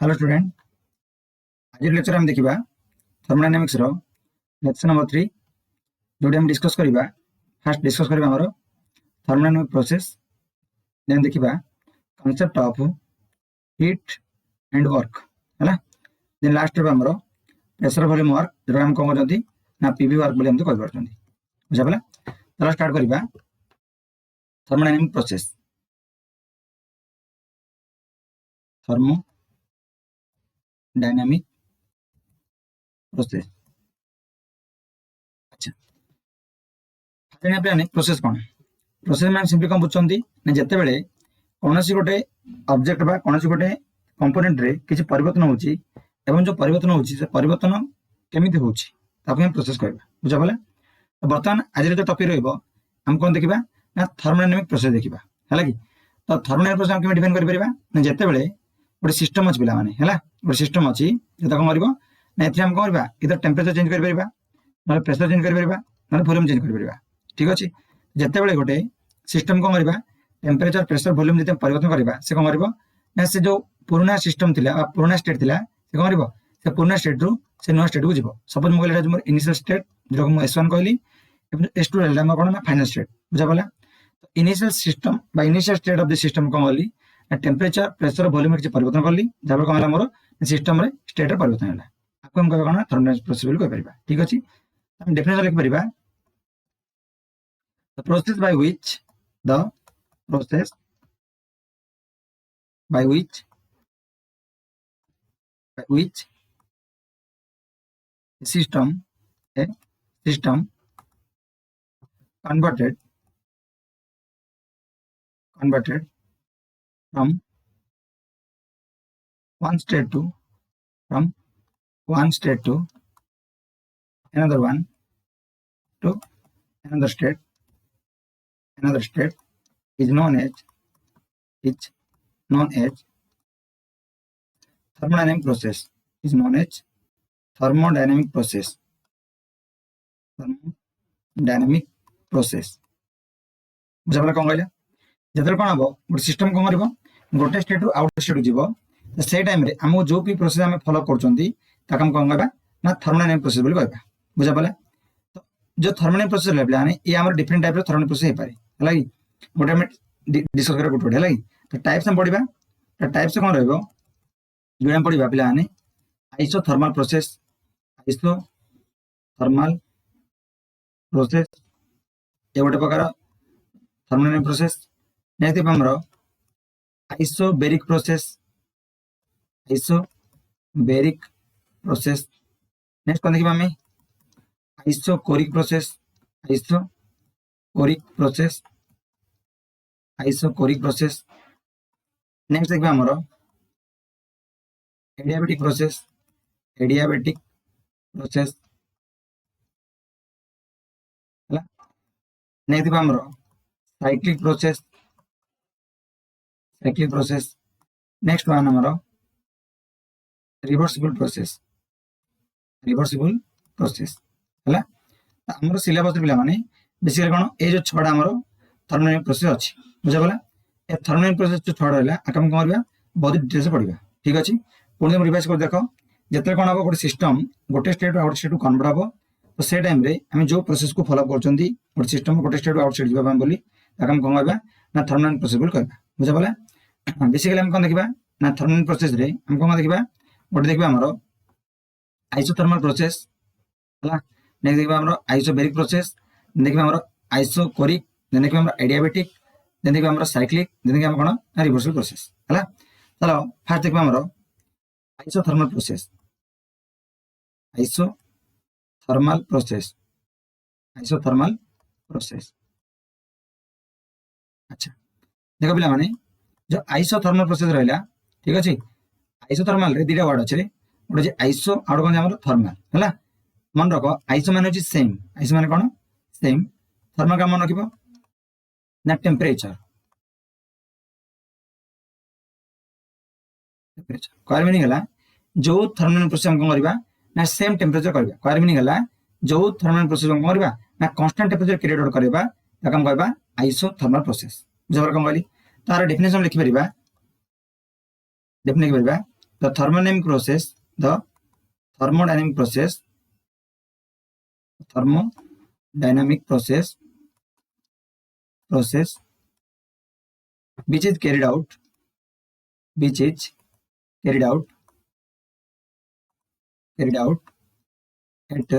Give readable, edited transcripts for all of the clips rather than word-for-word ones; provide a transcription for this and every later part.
Hello student, आज lecture हम देखिबा थर्मोडायनामिक्स रो लेक्चर नंबर 3 जोडी हम डिस्कस करिबा। फर्स्ट डिस्कस करिबा हमरो थर्मोडायनामिक प्रोसेस, देन देखिबा concept of heat and work हला। देन लास्ट रे हमरो प्रेशर वॉल्यूम वर्क जो हम कोन करजंती ना पीवी वर्क बोली हम तो कहि परछंती। बुझाबला चलो स्टार्ट करिबा थर्मोडायनामिक प्रोसेस। थर्मोडायनामिक प्रोसेस अच्छा फाइनल प्लान प्रोसेस कोन प्रोसेस में सिंपली कोन बुझछंती ना जते बेले कोनोसी गोटे ऑब्जेक्ट बा कोनोसी गोटे कंपोनेंट रे किछि परिवर्तन होउची एवं जो परिवर्तन होउची से परिवर्तन केमिति होउची ताको हम प्रोसेस कहबा। बुझाबला तो बर्तमान आज जो टॉपिक रहइबो हम कोन देखिबा ना थर्मोडायनामिक प्रोसेस देखिबा हला कि। तो थर्मोडायनामिक प्रोसेस हम केमे डिफाइन करि परिबा ना जते बेले गोटे सिस्टम अछि बिला माने हला गोटे सिस्टम अछि जे ताको करबो ना एथि हम करबा इधर टेंपरेचर चेंज करि परिबा ना प्रेशर चेंज करि परिबा ना वॉल्यूम चेंज करि परिबा। ठीक अछि जते बेले गोटे सिस्टम को करबा टेंपरेचर प्रेशर वॉल्यूम जते परिवर्तन करबा से कोन करबो ना से जो पुराना सिस्टम थिला आ पुराना स्टेट थिला से कोन करबो से पुराना स्टेट रु से नया स्टेट को जिवो। सपोज म कहले मोर इनिशियल स्टेट जो म S1 कहली S2 रहला म कोन ना फाइनल स्टेट। बुझाबला तो इनिशियल सिस्टम बा initial state of the system कोन कहली ना टेंपरेचर प्रेशर वॉल्यूम के परिवर्तन करली जाबे कोन होला मोर सिस्टम रे स्टेट रे परिवर्तन होला आको हम कहबा कोन थर्मोडायनामिक प्रोसेस बोली कहि परिबा। ठीक अछि हम डेफिनेशन लिख परिबा the process by which a system converted from one state to another one to another state is known as thermodynamic process. Thermodynamic process बुझाबला कोन कहले जतल कोन हबो गोटे सिस्टम कोन करबो गोटे स्टेट रु आउट स्टेट जिवो से टाइम रे हम जो भी प्रोसेस हम फॉलो करचंती ताका हम कोन कहबा ना थर्मोडायनामिक प्रोसेस बोली कहबा। बुझाबला तो जो थर्मोडायनामिक प्रोसेस लेबला ने ये हमर डिफरेंट टाइप रो थर्मोडायनामिक प्रोसेस हे पारे हला कि गोटे हम डिस्कस करे गोटे हला कि। तो टाइप्स हम पढिबा तो टाइप्स कोन रहबो जो हम पढिबा पिला ने आइसोथर्मल प्रोसेस ये गोटे प्रकार थर्मोडायनामिक प्रोसेस। नेक्स्ट हमरो आइसोबैरिक प्रोसेस नेक्स्ट कोन देखिबा हमें आइसोकोरिक प्रोसेस नेक्स्ट देखिबा हमरो एडियाबैटिक प्रोसेस हला। नेक्स्ट देखिबा हमरो साइक्लिक प्रोसेस नेक्स्ट वन हमरो रिवर्सिबल प्रोसेस हला। हमरो सिलेबस पिला माने बेसिकली कोन ए जो छडा हमरो थर्मोडायनामिक प्रोसेस अछि। बुझाबला ए थर्मोडायनामिक प्रोसेस जो छडा रहला आकम कोन करबा बहुत डिटेल से पढिबा। ठीक अछि पुणी हम रिवाइज कर देखो जते कोन हबो गोटे सिस्टम गोटे स्टेट आउट स्टेट को कन्वर्ट हबो तो से टाइम रे हम जो प्रोसेस को फॉलो करचंती गोटे सिस्टम गोटे स्टेट आउट स्टेट जिबा बोली ताकम कोन कहबा ना थर्मोडायनामिक प्रोसेस बोली कहबा। बुझाबला बेसिकली हम कोन देखिबा ना थर्मोडायनामिक प्रोसेस रे हम कोन देखिबा गोटे देखिबा हमरो आइसोथर्मल प्रोसेस हला। नेक्स्ट देखिबा हमरो आइसोबैरिक प्रोसेस देखिबा हमरो आइसोकोरिक देन देखिबा हमरो एडियाबैटिक देन देखिबा हमरो साइक्लिक देन देखिबा हम कोन रिवर्सिबल प्रोसेस हला। चलो फर्स्ट देखिबा हमरो आइसोथर्मल प्रोसेस अच्छा देखो पिला माने जो आइसोथर्मल प्रोसेस रहला। ठीक अछि आइसोथर्मल रे दिटा वर्ड अछि गोटे जे आइसो आउट कोन हमरो थर्मल हला। मन रखो आइसो माने होची सेम आइसो माने कोन सेम थर्मल का मन रखिबो ना टेंपरेचर क्वार मीनिंग हला जो थर्मोडायनामिक प्रोसेस हम कोन करबा ना सेम टेंपरेचर करबा। क्वार मीनिंग हला जो थर्मोडायनामिक प्रोसेस हम करबा ना कांस्टेंट टेंपरेचर क्रिएट करबा ताकम कहबा आइसोथर्मल प्रोसेस। बुझाबर कोन कहली तार डेफिनेशन लिखि परिबा the thermodynamic process which is carried out at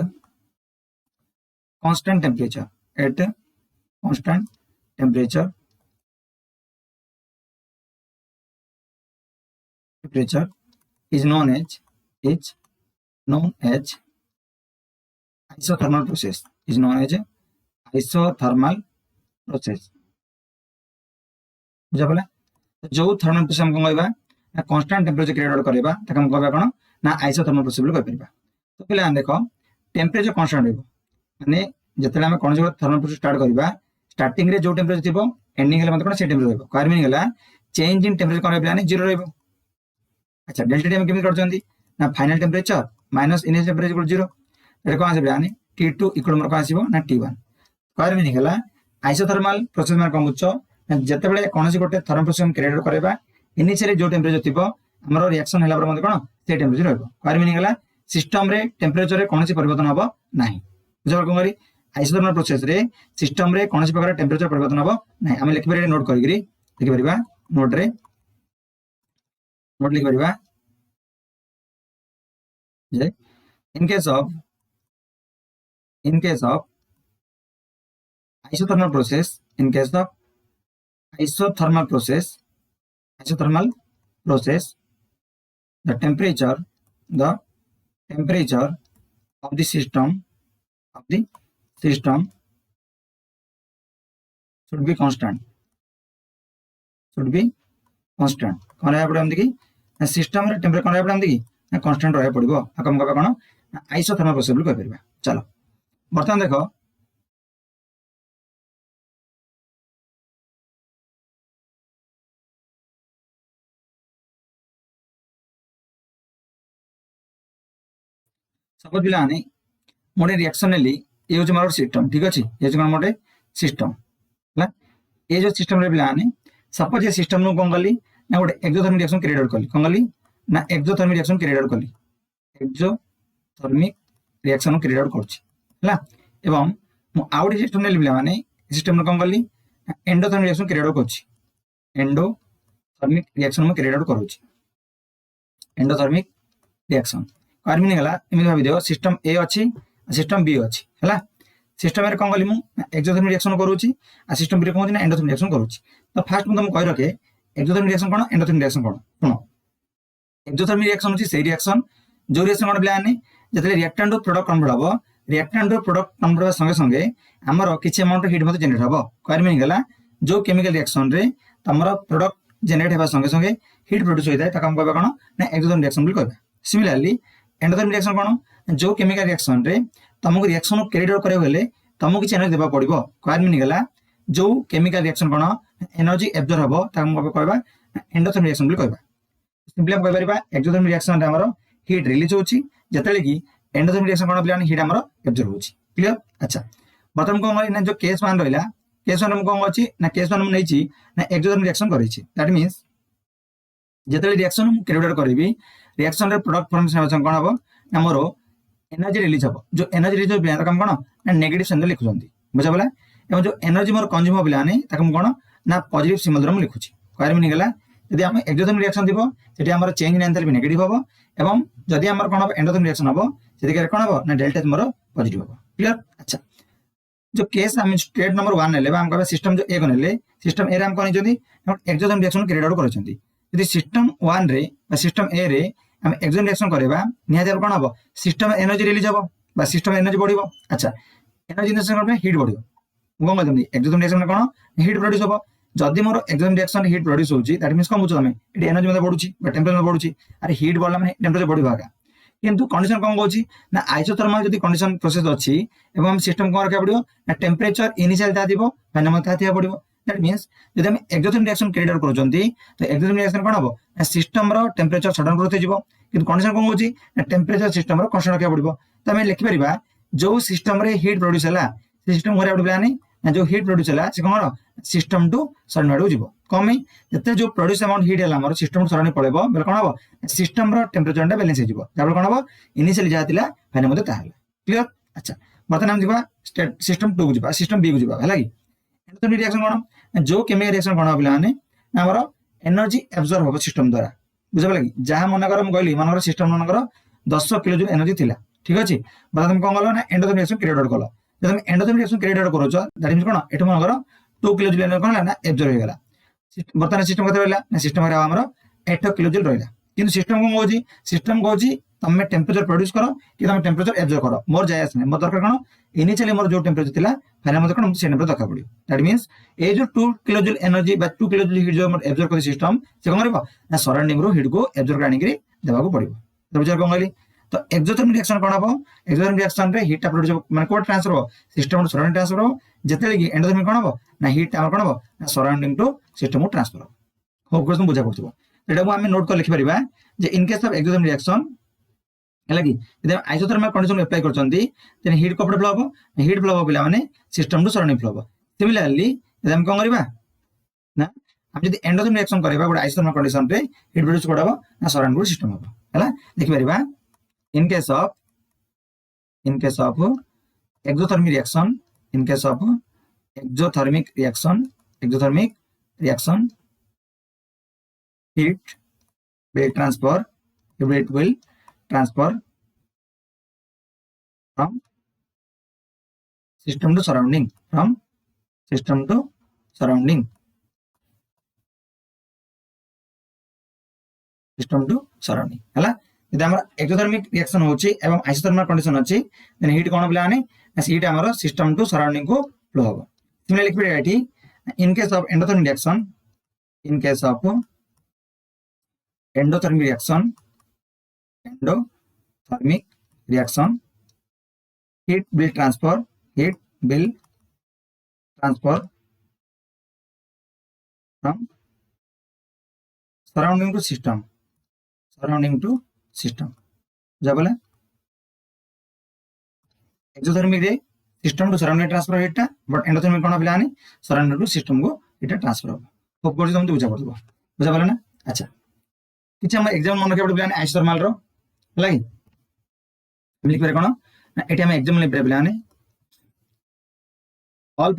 constant temperature is known as isothermal process. बुझा पड़ा? जो थर्मल प्रोसेस हम कहबा ना कांस्टेंट टेंपरेचर क्रिएट आउट करबा ताके हम कहबा कोन ना आइसोथर्मल प्रोसेस बोल कह परबा। तो पहले हम देखो टेंपरेचर कांस्टेंट रहबो माने जतले हम कोन जो थर्मल प्रोसेस स्टार्ट करबा स्टार्टिंग रे जो टेंपरेचर थिबो एंडिंग हेले मत कोन से टेंपरेचर रहबो कार मीनिंग हला चेंज इन टेंपरेचर कोन रहबा जीरो रहबो। अच्छा डेल्टा टी हम केमि करजंती ना final temperature minus initial temperature equal 0 एटा कोन आसे यानी T2 इक्वल हमर कोन आसीबो ना T1 कार मीनिंग हला आइसोथर्मल प्रोसेस माने कोन बुझछो जेतेबेले कोनसी गोटे थर्मल प्रोसेस हम क्रिएट करबा इनिशियली जो टेंपरेचर थिबो हमरो रिएक्शन हला पर मते कोन से टेंपरेचर रहबो कार मीनिंग हला सिस्टम रे टेंपरेचर रे कोनसी परिवर्तन हबो नाही। बुझा कोन करी आइसोथर्मल प्रोसेस रे सिस्टम रे कोनसी प्रकार टेंपरेचर परिवर्तन हबो नाही। हम लिखि परिबा नोट करिगिरी लिखि परिबा नोट लिखि परिबा जे in case of isothermal process the temperature of the system should be constant कौन रहा पड़े हम देखी सिस्टम रे टेंपरेचर कौन रहा पड़े हम देखी ना कांस्टेंट रहा पड़िबो आकम कहबा कोन आइसोथर्मल प्रोसेस बोल कह परबा। चलो बर्तमान देखो सपोज बिला आने मोटे रिएक्शन नेली ये होछ मारो सिस्टम ठीक अछि ये कोन मोटे सिस्टम हला ये जो सिस्टम रे बिला आने सपोज ये सिस्टम नु कोन गली ना गोटे एक्सोथर्मिक रिएक्शन क्रिएट आउट कली कोन गली ना एक्सोथर्मिक रिएक्शन क्रिएट आउट कली एक्सोथर्मिक रिएक्शन क्रिएट आउट करछि हला एवं मु आउट सिस्टम नेली बिला माने सिस्टम नु कोन गली एंडोथर्मिक रिएक्शन क्रिएट आउट करछि एंडोथर्मिक रिएक्शन मु क्रिएट आउट करूछि एंडोथर्मिक रिएक्शन कार मीनिंग हला एमि भाबी दियो सिस्टम ए अछि सिस्टम बी अछि हला सिस्टम रे कोन गली मु एक्सोथर्मिक रिएक्शन करूछि आ सिस्टम बी रे कोन ना एंडोथर्मिक रिएक्शन करूछि। तो फास्ट मु तुम कहि रखे एक्सोथर्मिक रिएक्शन कोन एंडोथर्मिक रिएक्शन कोन सुनो एक्सोथर्मिक रिएक्शन अछि सेही रिएक्शन जो रिएक्शन कोन प्लान जतले रिएक्टेंट टू प्रोडक्ट कन्वर्ट हबो रिएक्टेंट टू प्रोडक्ट कन्वर्ट संगे संगे हमर किछि अमाउंट हीट मते जनरेट हबो कार मीनिंग हला जो केमिकल रिएक्शन रे तमरो प्रोडक्ट जनरेट हेबा संगे संगे हीट प्रोड्यूस होइदा त काम कहबा कोन ना एक्सोथर्मिक रिएक्शन बोल कहबा। सिमिलरली एंडोथर्मिक रिएक्शन कोन जो केमिकल रिएक्शन रे तमको रिएक्शन कैरी आउट करे हेले तमको किछि एनर्जी देबा पड़िबो कार मीनिंग हला जो केमिकल रिएक्शन कोन एनर्जी एब्जॉर्ब हबो त हम कहबा एंडोथर्मिक रिएक्शन बोल कहबा। सिंपली हम कहबा एक्सोथर्मिक रिएक्शन रे हमरो हीट रिलीज होछि जतले कि एंडोथर्मिक रिएक्शन कोन प्लान हीट हमरो एब्जॉर्ब होछि क्लियर। अच्छा बतम कोन ना जो केस 1 रहला केस 1 हम कोन अछि ना केस 1 हम नैछि ना एक्सोथर्मिक रिएक्शन करिछि दैट मींस जतले रिएक्शन हम कैरी आउट करबी रिएक्शन रे प्रोडक्ट फॉर्मेशन कोन हबो ना मोर एनर्जी रिलीज हबो जो एनर्जी रिलीज हो बिना काम कोन ना नेगेटिव सिंबल लिखुछंती बुझा बोला एवं जो एनर्जी मोर कंज्यूम हो बिला ने ताकम कोन ना पॉजिटिव सिंबल द्वारा हम लिखुछि कार मीनिंग हला यदि हम एक्सोथर्मिक रिएक्शन दिबो सेठी हमर चेंज इन एंथैल्पी नेगेटिव हबो एवं जदि हमर कोन एंडोथर्मिक रिएक्शन हबो सेठी के कोन हबो ना डेल्टा मोर पॉजिटिव हबो क्लियर। अच्छा जो केस हम स्टेट नंबर 1 नेले हम कहबा सिस्टम जो ए नेले सिस्टम ए रे हम कोन जदी एक्सोथर्मिक रिएक्शन क्रिएट आउट करछंती यदि सिस्टम 1 रे बा सिस्टम ए रे हम एक्सोथर्मिक रिएक्शन करबा निहाते कोन हबो सिस्टम एनर्जी रिलीज हबो बा सिस्टम एनर्जी बढ़िबो। अच्छा एनर्जी जनरेशन करबा हीट बढ़िबो कोन कहतनी एक्सोथर्मिक रिएक्शन कोन हीट प्रोड्यूस हबो जदि मोर एक्सोथर्मिक रिएक्शन हीट प्रोड्यूस होउची दैट मींस कम बुझो तमे एटी एनर्जी मते बढ़ुची बा टेंपरेचर बढ़ुची अरे हीट बढ़ला माने टेंपरेचर बढ़िबा का किंतु कंडीशन कोन कहउची ना आइसोथर्मल जदि कंडीशन प्रोसेस अछि एवं हम सिस्टम कोन रखा पड़ियो ना टेंपरेचर इनिशियल ता दिबो माने मते था पड़ियो दैट मींस जदि हम एक्सोथर्मिक रिएक्शन क्रिएट करजंती तो एक्सोथर्मिक रिएक्शन कोन हबो ना सिस्टम रो टेंपरेचर सडन ग्रोथ जिवो किंतु कंडीशन कोन होची ना टेंपरेचर सिस्टम रो कांस्टेंट रखा पड़ियो त हम लिखि परिबा जो सिस्टम रे हीट प्रोड्यूस हला सिस्टम होरा पड़िबा नै ना जो हीट प्रोड्यूस है से कौन सिस्टम टू सराउंडिंग आड़ जीव कम जिते जो प्रोड्यूस अमाउंट हीट है सिस्टम टू सराउंडिंग पड़ेब बोले कौन हम सिस्टम टेम्परेचर बैलेंस हो जहाँ कौन हम इनिशियली जहाँ था फाइनल क्लीयर। अच्छा बर्तमान आम जा सिस्टम टू को जा सिस्टम बी को जा है कि एंडोथर्मिक रिएक्शन कौन जो केमिकल रिएक्शन कौन हम पे आमर एनर्जी एब्जॉर्ब हम सिस्टम द्वारा बुझे कि जहाँ मनकर कहली मन सिस्टम मनकर 10 किलो जूल एनर्जी थिला ठीक अच्छे बर्तमान तुम कौन कल ना एंडोथर्मिक रिएक्शन क्रिएट आउट कल जब तुम एंडोथर्मिक रिएक्शन क्रिएट आउट करोच दैट मींस कौन एठो मनकर 2 किलो जूल एनर्जी कौन है ना एब्जॉर्ब हो गला बर्तमान सिस्टम कते रहला ना सिस्टम आमर 8 किलो जूल रहला किंतु सिस्टम कौन कहूँ सिस्टम कहूँ तुम टेम्परेचर प्रोड्यूस कर कि तुम टेम्परेचर एब्जॉर्ब कर मोर जाए आसने मोर दरकार कौन इनिशियली मोर जो टेम्परेचर था फाइनल मत कौन से टेम्परेचर दरकार पड़ो दैट मींस ए जो 2 kilo joule energy 2 kilo joule heat जो एब्जॉर्ब कर सिस्टम से कौन करिवो ना सराउंडिंग रो हीट को एब्जॉर्ब आनी देवाक पड़ो तो बुझार कौन कहली तो एक्सोथर्मिक रिएक्शन कौन हम एक्सोथर्मिक रिएक्शन रे हीट प्रोड्यूस माने कोड ट्रांसफर हो सिस्टम टू सराउंडिंग ट्रांसफर हो जेते कि एंडोथर्मिक कौन हम ना हीट आम कौन हम ना सराउंडिंग टू सिस्टम को ट्रांसफर हो होप तुम बुझा पड़ो एटा को आम नोट कर लिखि परिबा जे in case of exothermic reaction है कि आइसोथर्मल कंडीशन अप्लाई कर हीट कपड़े फ्लो हम हीट फ्लो हम पे सिस्टम टू सराउंडिंग फ्लो हम सिमिलरली कौन करवा ना हम जब एंडोथर्मिक रिएक्शन करबा गोटे आइसोथर्मल कंडीशन रे हीट प्रोड्यूस कोड हम ना सराउंडिंग सिस्टम हम है देखि परिबा in case of exothermic reaction in case of exothermic reaction heat will transfer from system to surrounding है यदि आम एक्सोथर्मिक रिएक्शन होची एवं आइसोथर्मल कंडीशन अच्छी देन हीट कौन पे आने हीट आमर सिस्टम टू सराउंडिंग को फ्लो हम सिमिलरली लिख पड़ेगा ये in case of endothermic reaction heat will transfer from surrounding to system जा बोले एक्सोथर्मिक रे system to surrounding transfer heat but endothermic कौन पे आने सराउंडिंग टू सिस्टम को हीट ट्रांसफर हम होप कर तुमको बुझा पड़ो बुझा पारे ना। अच्छा किसी हम एग्जाम मन रखा पे आइसोथर्मल रो है कि लिख पारे कौन ना एटी हम एग्जाम लिख पारे पे all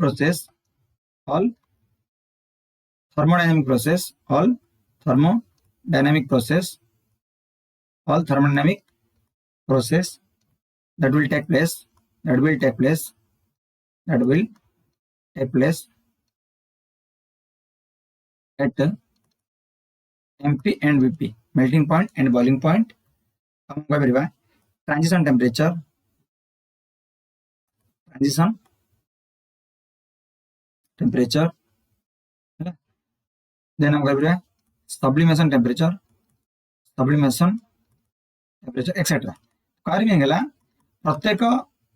thermodynamic process that will take place at MP and VP melting point and boiling point हम कह परिबा ट्रांजिशन टेम्परेचर देन हम कह परिबा सब्लिमेशन टेम्परेचर एक्सेट्रा कार्य गला प्रत्येक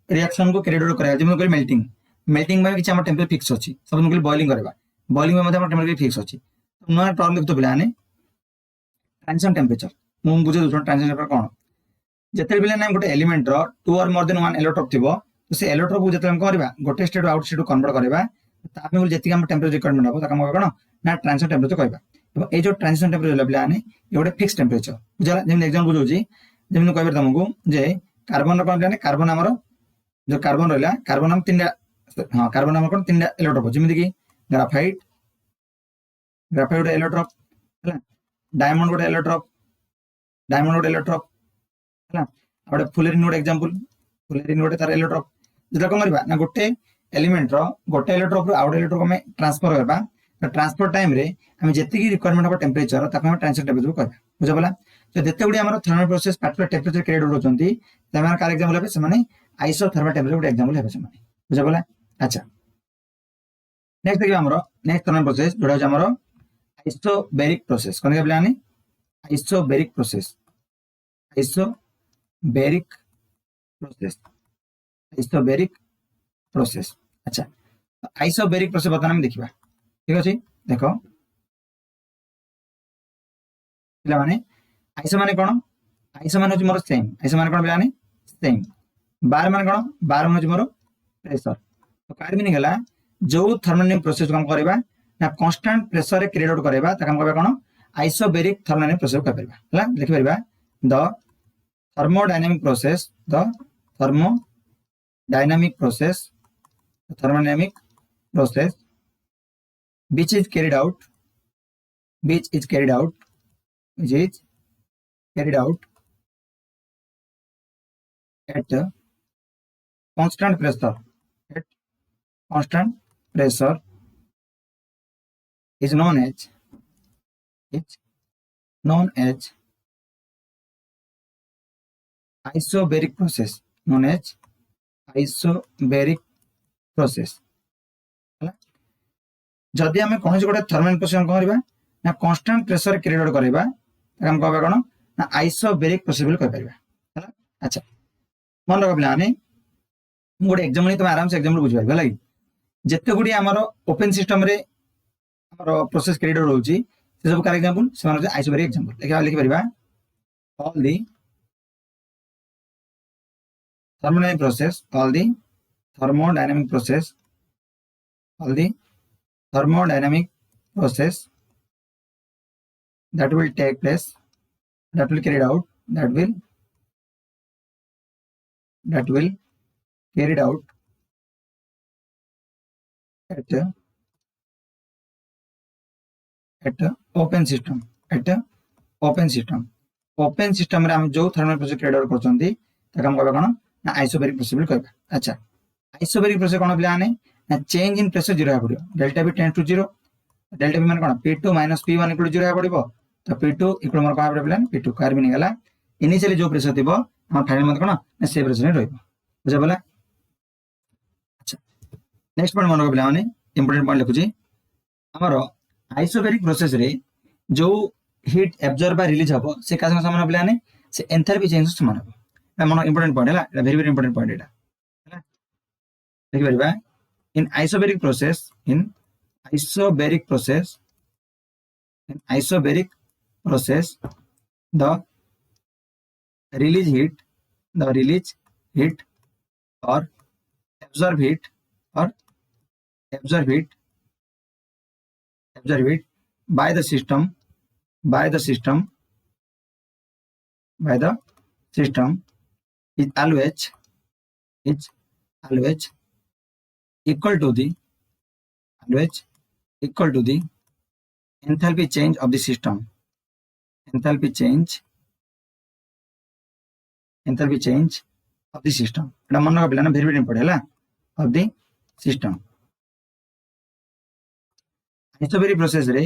रिएक्शन को क्रिएट करा जब कहली मेल्टिंग में किसी टेम्परेचर फिक्स अच्छी सब कहली बॉइलिंग करवा बॉइलिंग में टेम्परेचर फिक्स अच्छी नुआ टर्म लिखते पे ट्रांजिशन टेम्परेचर मुझे बुझे दूसरा ट्रांजिशन टेम्परेचर कौन जिते भी ना गोटे एलिमेंट रो 2 और मोर देन 1 एलोट्रोप थी तो से एलोट्रोप को जिते करवा गोटे स्टेट आउट स्टेट कन्वर्ट करवा जी टेम्परेचर रिक्वायरमेंट हम कौन ना ट्रांजिशन टेम्परेचर कहवा ये जो ट्रांजिशन टेम्परेचर पे आने ये गोटे फिक्स टेम्परेचर बुझा जमी एग्जाम बुझे जमी कह तुमको जे कार्बन कौन पे कार्बन आमर जो कार्बन रहा कार्बन आम 3 हाँ कार्बन आम कौन 3 एलोट्रोप जमी कि ग्राफाइट गोटे एलोट्रोप है डायमंड गोटे एलोट्रोप है गोटे फुलेरिन गोटे एग्जांपल फुलेरिन गोटे तार एलोट्रोप जो कौन करवा ना गोटे एलिमेंट रो गोटे एलोट्रोप रु आउट एलोट्रोप में ट्रांसफर करवा ट्रांसफर टाइम रे हम जेतिकी रिक्वायरमेंट हम टेम्परेचर ताको हम ट्रांजिशन टेम्परेचर कहबा बुझा पला तो जेते गुडी हमर thermal process particular temperature create होचंती तमान कार एग्जांपल हेबे से माने आइसोथर्मल टेम्परेचर गुडी एग्जांपल हेबे से माने बुझा पला। अच्छा नेक्स्ट देखिबा हमर नेक्स्ट थर्मल प्रोसेस जोडा छ हमर आइसोबेरिक प्रोसेस कोन के प्लान आइसोबेरिक प्रोसेस अच्छा आइसोबेरिक प्रोसेस बता हम देखिबा ठीक अच्छे देख पे आइसो मान कौन आइसो मान मोर सेम आइसो मान कौन पे सेम बार मान कौन बार मान मोर प्रेशर तो कार मीनिंग है जो थर्मोडायनामिक प्रोसेस को हम करबा ना कांस्टेंट प्रेशर रे क्रिएट आउट करबा ताका हम कहबा कोन आइसोबेरिक थर्मोडायनामिक प्रोसेस को करबा हला लिखि परबा the thermodynamic process the thermodynamic process thermodynamic process which is carried out which is carried out which is carried out at constant pressure at constant pressure is known as is known as isobaric process known as isobaric process जदि आम कौन गोटे thermal process कह ना constant pressure create out करबा हम कहबा कोन ना आइसोबेरिक प्रोसेस बोल कह परबा अच्छा मन रख पिलाने गोटे एग्जाम नहीं तुम आराम से एग्जाम बुझी पार लगे जिते गुड़ी आमर ओपन सिस्टम रे आमर प्रोसेस क्रिएट आउट होची से सब कार एग्जांपल से आइसोबेरिक एग्जांपल लिखि परबा all the thermodynamic process all the thermodynamic process all the thermodynamic process that will take place that will carried out that will carried out at open system at open system रे हम जो thermal process create out करछंती ताका हम कहबा कोन ना isobaric process बोल कहबा अच्छा आइसोबेरिक प्रोसेस कोन पिलाने ना चेंज इन प्रेशर जीरो पड़ो delta V tends to zero delta V मान कोन P2 - P1 इक्वल जीरो पड़ो तो P2 इक्वल मोर कोन पड़ो पिलाने P2 कार मीनिंग हला इनिशियली जो प्रेशर थिबो हम फाइनल मत कोन ना से प्रेशर रे रहबो बुझा बोला अच्छा नेक्स्ट पॉइंट मन को पिला माने इंपोर्टेंट पॉइंट लिखुची हमर आइसोबेरिक प्रोसेस रे जो हीट एब्जॉर्ब बा रिलीज हबो से का समान पिलाने से एंथैल्पी चेंज समान हबो मन इंपोर्टेंट पॉइंट है वेरी वेरी इंपोर्टेंट पॉइंट है देखि परबा in isobaric process the release heat और absorb heat by the system is always equal to the enthalpy change of the system enthalpy change of the system एटा मन का पिलाना very very important है of the system isobaric process रे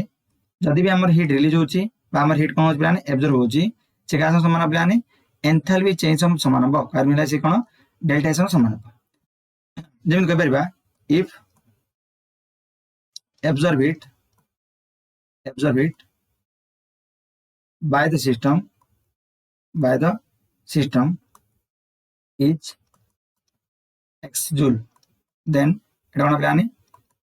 जदि भी हमर heat release होची बा हमर हीट कोन होची पिलाने एब्जॉर्ब होची से का समान पिलाने एंथैल्पी चेंज समान हो कार मिला से कोन डेल्टा एस समान हो जेम कह परबा if absorb heat by the system is x joule then एटा कोन पिलाने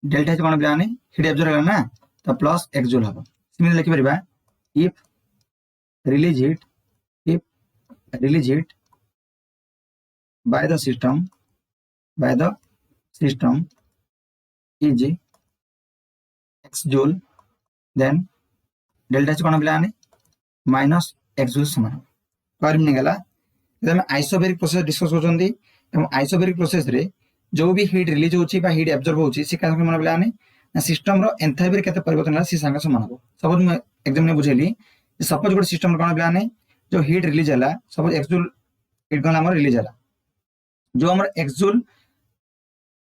डेल्टा एच कोन पिलाने हीट एब्जॉर्ब है ना तो प्लस x जूल हम सिमिलर लिखि परबा if release heat by the system is x joule then delta H कोन पिलाने माइनस x जूल समान कर मिनी गला जब हम आइसोबेरिक प्रोसेस डिस्कस करछंती एवं आइसोबेरिक प्रोसेस रे जो भी हीट रिलीज होची बा हीट एब्जॉर्ब होची से का मन पिलाने ना सिस्टम रो एंथैल्पी रे केते परिवर्तन होला सी संग समान हो सपोज मैं एग्जाम में बुझेली सपोज गोटे सिस्टम कोन पिलाने जो हीट रिलीज होला सपोज x जूल हीट कोन हमर रिलीज होला जो हमर x जूल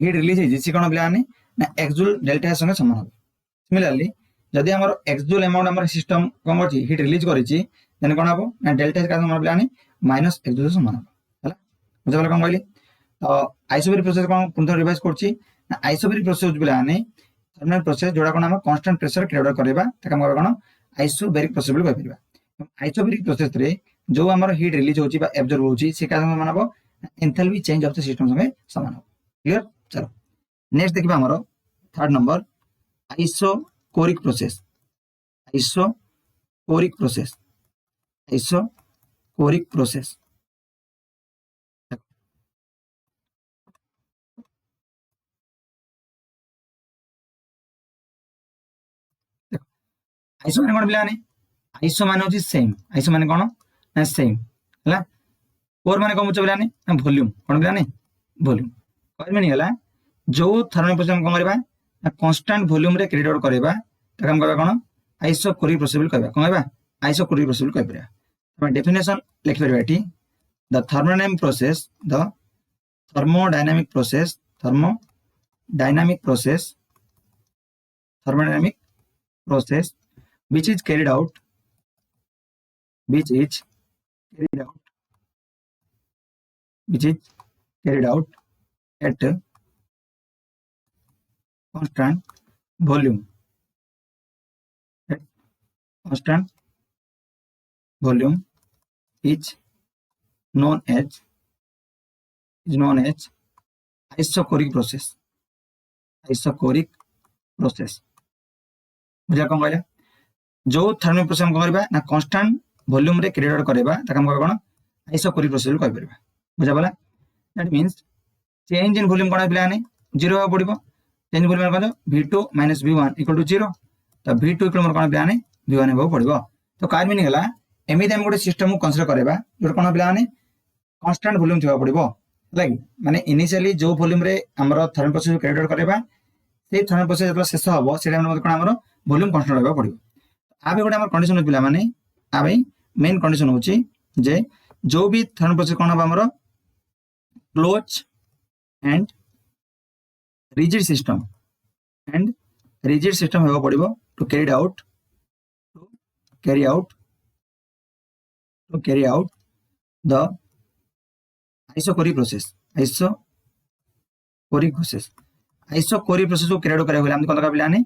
हीट रिलीज है जिसी कोन पिलाने ना x जूल डेल्टा संग समान हो सिमिलरली जदि हमर x जूल अमाउंट हमर सिस्टम कोन करची हीट रिलीज करिची देन कोन हबो ना डेल्टा का समान पिलाने माइनस x जूल समान हो हला बुझा बोला कोन कहली तो आइसोबेरिक प्रोसेस कोन पुनः रिवाइज करची ना आइसोबेरिक प्रोसेस पिलाने थर्मल प्रोसेस जोड़ा कोन हम कांस्टेंट प्रेशर क्रिएट करबा तका हम कोन आइसोबेरिक प्रोसेस बोल कहबा आइसोबेरिक प्रोसेस रे जो हमर हीट रिलीज होची बा एब्जॉर्ब होची से का समान हबो enthalpy change of the system संगे समान हो क्लियर चलो नेक्स्ट देखिबा हमर third number isochoric process iso माने कोन पिलाने आइसो माने होची सेम आइसो माने कोन ना सेम हला कोर माने कोन बुझ पिलाने ना वॉल्यूम कोन पिलाने वॉल्यूम कोर माने गला जो थर्मल प्रोसेस हम कोन करबा ना कांस्टेंट वॉल्यूम रे क्रिएट आउट करबा ताका हम कहबा कोन आइसोकोरिक प्रोसेस कहबा कोन कहबा आइसोकोरिक प्रोसेस कहबा हम डेफिनेशन लिख परबा एठी the thermodynamic process the thermodynamic process thermodynamic process thermodynamic process which is carried out which is carried out which is carried out at constant volume at constant volume is known as isocoric process isocoric process बुझा कौन कहला जो thermal process हम करबा ना constant volume रे create करबा ताका हम कहबा कोन आइसोकोरिक प्रोसेस कह परबा बुझा बोला that means change in volume कोन पिलाने 0 हो पड़िबो चेंज वॉल्यूम कोन v2 - v1 = 0 तो v2 इक्वल मोर कोन पिलाने v1 हो पड़िबो तो कार मीनिंग हला एमिति हम गोटे सिस्टम को कंसीडर करबा जो कोन पिलाने कांस्टेंट वॉल्यूम थिबा पड़िबो लाइक माने इनिशियली जो वॉल्यूम रे हमरो थर्मल प्रोसेस क्रिएट करबा से थर्मल प्रोसेस जब शेष होबो से टाइम रे कोन हमरो वॉल्यूम कांस्टेंट रहबा पड़िबो आबे गोटे हमर कंडीशन हो पिला माने आबे मेन कंडीशन होची जे जो भी थर्मल प्रोसेस कोन हबा हमरो क्लोज एंड रिजिड सिस्टम होबा पड़िबो to carry out the isochoric process को क्रिएट करा होले हम कोन दरकार पिलाने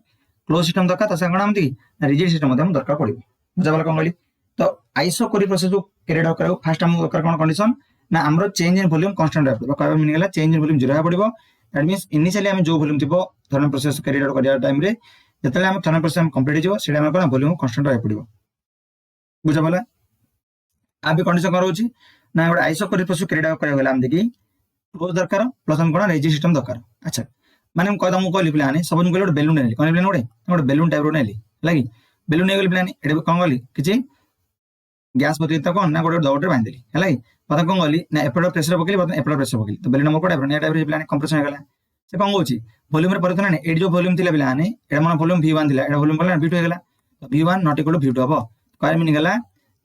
क्लोज सिस्टम दरकार त संगण हम दी रिजिड सिस्टम हम दरकार पड़िबो बुझा वाला कोन कहली तो आइसोकोरिक प्रोसेस को क्रिएट करा फर्स्ट हम दरकार कोन कंडीशन ना हमरो चेंज इन वॉल्यूम कांस्टेंट रहबो कहबा मीनिंग हला चेंज इन वॉल्यूम 0 रहबा पड़िबो दैट मींस इनिशियली हम जो वॉल्यूम थिबो थर्मल प्रोसेस क्रिएट करिया टाइम रे जतले हम थर्मल प्रोसेस हम कंप्लीट जिवो सेटा हम कोन वॉल्यूम कांस्टेंट रहबा पड़िबो बुझा वाला आबे कंडीशन कर होची ना गोटे आइसोकोरिक प्रोसेस क्रिएट करा होले हम देखि क्लोज दरकार प्लस हम कोन रिजिड सिस्टम दरकार अच्छा माने हम कहदा हम कहली प्लान सब दिन गोटे बेलून नेली कोन प्लान गोटे बेलून टाइप रो नेली लागी बेलून नेगली प्लान एडे कोन गली किछि गैस पति त कोन ना गोटे दौड़ रे बांध देली हला पता कोन गली ना एपड़ प्रेशर पकेली पता एपड़ प्रेशर पकेली तो बेलून मोर टाइप रो टाइप रे प्लान कंप्रेशन हो गला से कोन होची वॉल्यूम रे परिवर्तन ने एडी जो वॉल्यूम थिला प्लान एडा मन वॉल्यूम v1 थिला एडा वॉल्यूम पला v2 हो गला तो v1 not equal to v2 हबो काय मीनिंग गला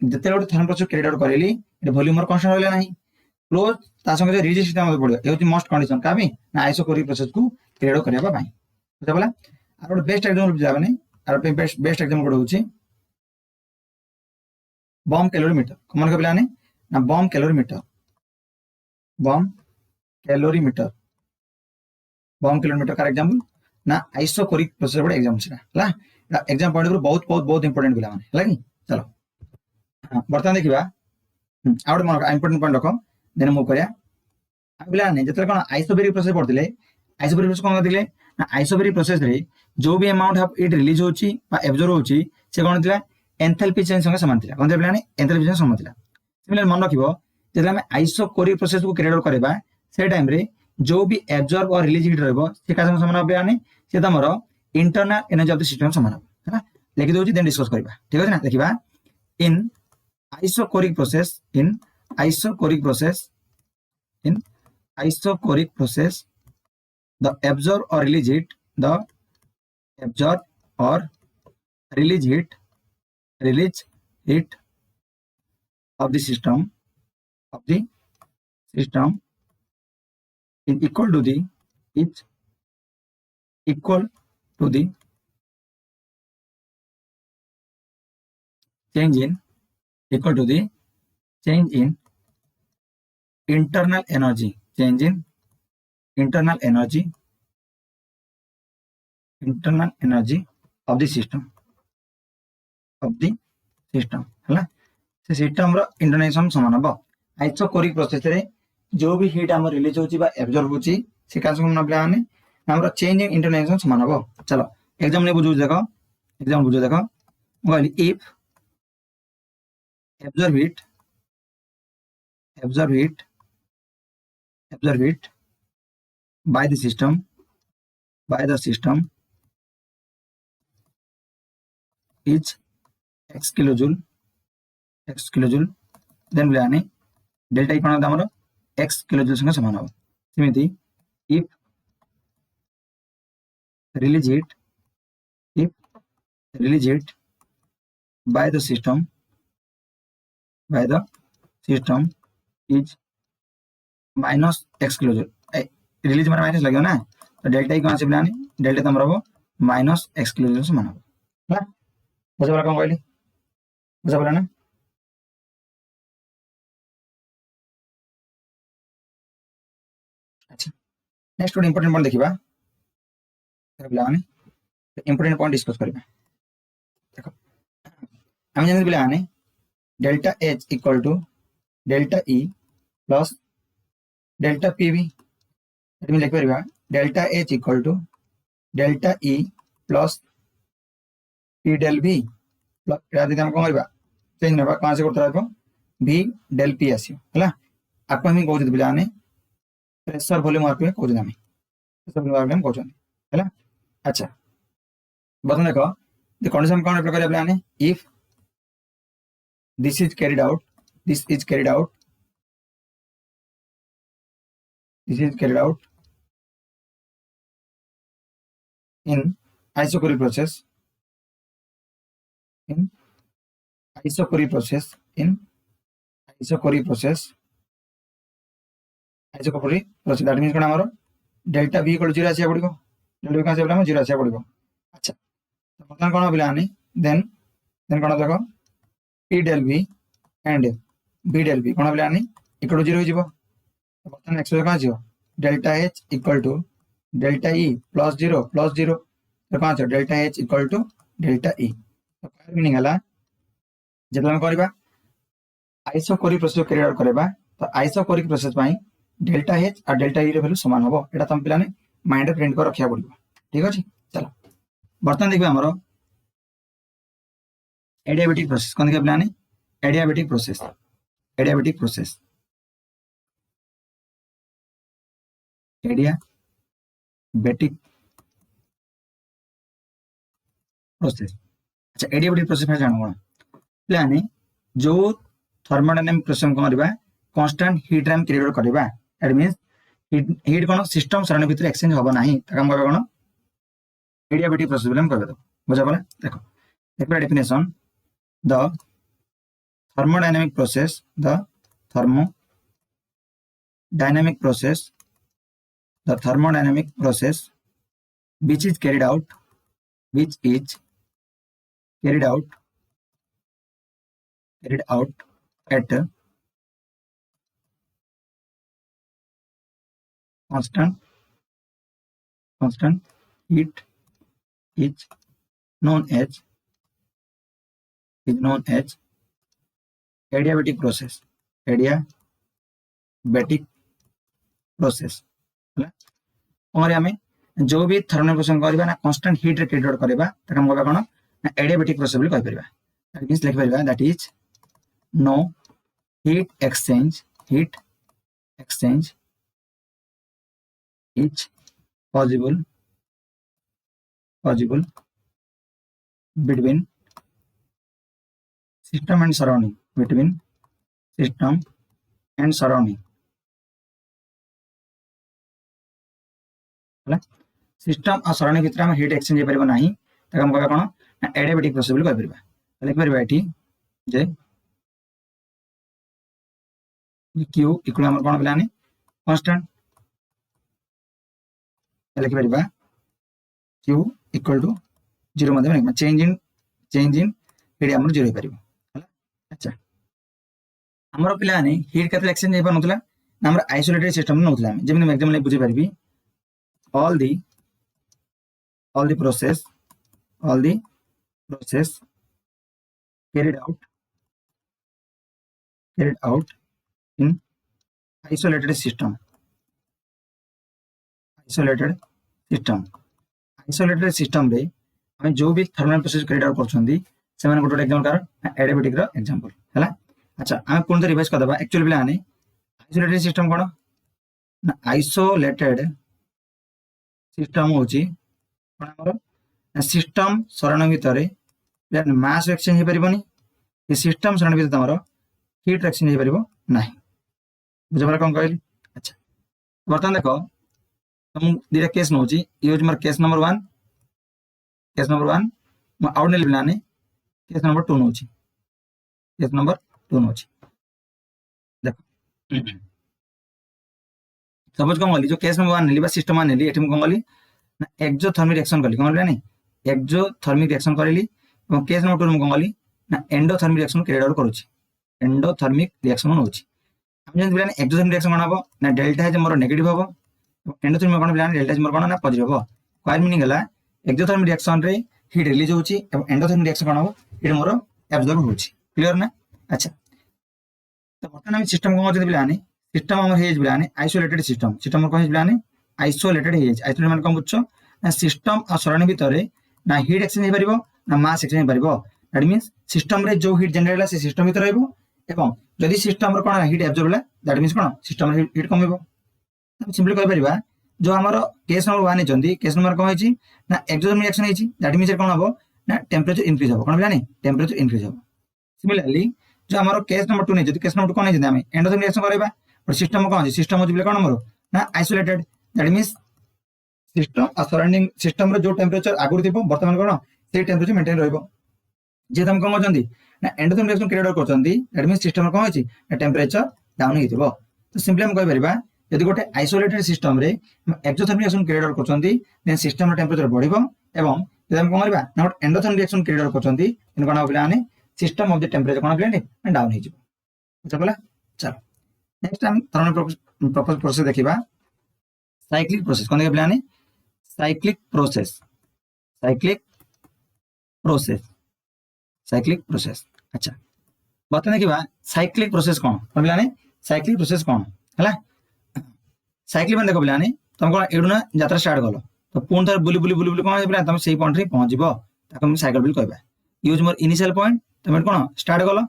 जते गोटे थर्मल प्रोसेस क्रिएट आउट करली एडा वॉल्यूम मोर कांस्टेंट होले नाही क्लोज ता संगे जो रिजिड सिस्टम पड़ियो ए होची मोस्ट कंडीशन का भी ना आइसोकोरिक प्रोसेस को क्रिएट करबा पई बुझा बोला आरो गोटे बेस्ट एग्जांपल जाबने आरो बेस्ट एग्जांपल कोड होची बॉम्ब कैलोरीमीटर कमन के पिलाने ना बॉम्ब कैलोरीमीटर का एग्जांपल ना आइसोकोरिक प्रोसेस बडे एग्जांपल छला हला एग्जांपल पॉइंट पर बहुत इंपोर्टेंट पिला माने हला कि चलो बर्तन देखिबा आउट मन इंपोर्टेंट पॉइंट रखो देन मूव करिया पिला ने जतले कोन आइसोबेरिक प्रोसेस पढ़थिले आइसोबेरिक प्रोसेस कोन दिले ना आइसोबेरिक प्रोसेस रे जो भी अमाउंट ऑफ इट रिलीज होची बा एब्जॉर्ब होची से कोन दिला एंथैल्पी चेंज संगे समान थिला कोन दिला ने एंथैल्पी चेंज समान थिला सिमिलर मन रखिबो जतले हम आइसोकोरिक प्रोसेस को क्रिएट करबा से टाइम रे जो भी एब्जॉर्ब और रिलीज हिट रहबो से का संगे समान होबे ने से तमरो internal energy of the system समान हो हैना लिखि दोची देन डिस्कस करबा ठीक है ना देखिबा in isochoric process the absorb or release heat of the system is equal to the change in internal energy of the system हला से सिस्टम रो इंटरनेशन समान हबो आइसोकोरिक प्रोसेस रे जो भी हीट हम रिलीज होची बा एब्जॉर्ब होची से का समान नबला ने हमरो चेंज इन इंटरनेशन समान हबो चलो एग्जाम ने बुझो देखो mobile if absorb heat by the system is x kilojoule then पिलाने डेल्टा ई कोन हमर x किलोजूल संगे समान हो सेमिति if release it by the system is minus x kilojoule release माने माइनस लगे ना तो डेल्टा ई कोन से पिलाने डेल्टा तमर हो माइनस x किलोजूल समान हो ହେଲା बुझा पड़ा कोन कहली बुझा पड़ा ना अच्छा नेक्स्ट ଗୋଟେ इंपोर्टेंट पॉइंट देखिबा पिला माने इंपोर्टेंट पॉइंट डिस्कस करबा देखो हम जने पिला माने delta h equal to delta e plus delta pv एट में लिख परबा delta h equal to delta e plus p del v plus एटा दे हम कोन करबा चेंज नबा कहां से करता रहबो v del p आसी हला आपन हम कहू पिला माने प्रेशर वॉल्यूम आरपी में कहू हम प्रेशर वॉल्यूम आरपी में कहू हला अच्छा बतन देखो द कंडीशन कोन अप्लाई करे plan if this is carried out this is carried out in isocoric process that means कोन हमरो डेल्टा v इक्वल 0 आसी पड़िबो डेल्टा v का से 0 आसी पड़िबो अच्छा तो बतन कोन प्लान देन कोन देखो p del v and b del v कोन प्लान इक्वल 0 हो जिवो तो बतन x का जिवो delta h equal to delta e plus 0 तो कहां छ delta h equal to delta e तो काय मीनिंग हला जेतला हम करबा आइसोकोरिक प्रोसेस कैरी आउट करबा तो आइसोकोरिक प्रोसेस पई डेल्टा h और डेल्टा e रे वैल्यू समान होबो एटा तुम पिलाने माइंड रे प्रिंट कर रखिया पड़िबो ठीक अछि चलो बर्तन देखबे हमरो एडियाबेटिक प्रोसेस कोन के plan adiabatic process adiabatic process अच्छा एडियाबेटिक प्रोसेस में जानो कोन प्लान जो थर्मोडायनामिक प्रोसेस कोन करबा कांस्टेंट हीट टाइम क्रिएट करबा that means heat cone system सरणी भीतर एक्सचेंज होबो नाही तका हम कहबा कोन एडियाबेटिक प्रोसेस बोले हम कहबा बुझा पड़ा देखो एक definition the thermodynamic process which is carried out at constant heat is known as adiabatic process ହେଲା और हमें जो भी थर्मल प्रोसेस करबा ना कांस्टेंट हीट रे क्रिएट करबा तका हम कहबा कोन ना एडियाबेटिक प्रोसेस बोली कहि परबा दैट मींस लिख परबा that is no heat exchange is possible between system and surrounding ହେଲା सिस्टम और सराउंडिंग भीतर हम हीट एक्सचेंज परबो नाही तक हम कहबा कोन एडियाबेटिक प्रोसेस बोली कहि परबा लिख परबा एठी जे q इक्वल हमर कोन प्लान कांस्टेंट लिख परबा q इक्वल टू 0 मध्ये लिखमा चेंज इन हीट हमर 0 परबो होला अच्छा हमर प्लान हीट केते एक्सचेंज हे पर नथला हमर आइसोलेटेड सिस्टम नथला जेमि एग्जांपल ले बुझी परबी all the process carried out in isolated system रे हम जो भी थर्मल प्रोसेस कैरी आउट करछंदी से माने गोटे एग्जांपल कार एडियाबेटिक रो एग्जांपल हैला अच्छा हम कोन रिवाइज कर दबा एक्चुअली प्लान आइसोलेटेड सिस्टम कोन ना आइसोलेटेड सिस्टम होची हमर सिस्टम सरण भीतर मास एक्सचेंज हो पारिबनी ए सिस्टम श्रेणी भितर तमरो हीट एक्सचेंज हो पारिबो नाही बुझबरा कोन कहली। अच्छा बर्तमान देखो तुम दिटा केस नउची यूज मोर केस नंबर 1 म आउट नेली बिलाने केस नंबर 2 नउची देखो सपोज कोन गली जो केस नंबर 1 नेली बा सिस्टम 1 नेली एठी म कोन गली ना एक्सोथर्मिक रिएक्शन करली कोन बिलाने एक्सोथर्मिक रिएक्शन करली और केस नंबर 2 म कोन गली ना एंडोथर्मिक रिएक्शन कैरी आउट करूची एंडोथर्मिक रिएक्शन नउची हम जन बिलाने एक्सोथर्मिक रिएक्शन कोन हबो ना डेल्टा है जे मोर नेगेटिव हबो एंडोथर्मिक कोन बिलाने डेल्टा जे मोर कोन ना पॉजिटिव हबो क्वायर मीनिंग हला एक्सोथर्मिक रिएक्शन रे हीट रिलीज होची और एंडोथर्मिक रिएक्शन कोन हबो इट मोर एब्जॉर्ब होची क्लियर ना। अच्छा तो बर्तमान हम सिस्टम कोन होची बिलाने सिस्टम हमर हेज बिलाने आइसोलेटेड सिस्टम कोन हेज बिलाने आइसोलेटेड हेज आइसोलेटेड मान कोन बुझछो ना सिस्टम और सराउंडिंग भितरे ना हीट एक्सचेंज हो पारिबो ना मास एक्सचेंज हो पारिबो दैट मींस सिस्टम रे जो हीट जनरेट होला से सिस्टम भीतर रहइबो एवं जदि सिस्टम रे कोन हीट एब्जॉर्ब होला दैट मींस कोन सिस्टम रे हीट कमिबो। हम सिंपली कहि परिबा जो हमरो केस नंबर 1 हेचंदी केस नंबर कोन हेची ना एक्सोथर्मिक रिएक्शन हेची दैट मींस कोन हबो ना टेंपरेचर इंक्रीज हबो कोन बिलाने टेंपरेचर इंक्रीज हबो। सिमिलरली जो हमरो केस नंबर 2 ने जदि केस नंबर 2 कोन हेची हम एंडोथर्मिक रिएक्शन करबा और सिस्टम कोन हेची सिस्टम होची बिले कोन हमरो ना आइसोलेटेड दैट मींस सिस्टम और सराउंडिंग सिस्टम रे जो टेंपरेचर आगुर थिबो वर्तमान कोन से टेंपरेचर मेंटेन रहइबो जे हम कोन करचंदी ना एंडोथर्मिक रिएक्शन कैरी आउट करचंदी दैट मींस सिस्टम रे कोन हेची टेंपरेचर डाउन हेतिबो। तो सिंपली हम कहि परिबा यदि गोटे आइसोलेटेड सिस्टम रे एक्सोथर्मिक रिएक्शन कैरी आउट करचंदी देन सिस्टम रे टेंपरेचर बढ़िबो एवं यदि हम कोन करबा ना एंडोथर्मिक रिएक्शन कैरी आउट करचंदी देन कोन होबला आने सिस्टम ऑफ द टेंपरेचर कोन होबला डाउन हेजिबो बुझबला। चलो नेक्स्ट हम थर्मल प्रोसेस देखिबा साइक्लिक प्रोसेस कोन के प्लान साइक्लिक प्रोसेस। अच्छा बता देखिबा साइक्लिक प्रोसेस कोन बिलाने साइक्लिक प्रोसेस कोन हला साइक्लिक मन देखो बिलाने तुम कोन एडुना यात्रा स्टार्ट गलो तो पुन थर बुली बुली बुली बुली कोन बिला तुम सेही पॉइंट रे पहुंच जिवो ताको हम साइकिल बिल कहबा यूज मोर इनिशियल पॉइंट तुम कोन स्टार्ट गलो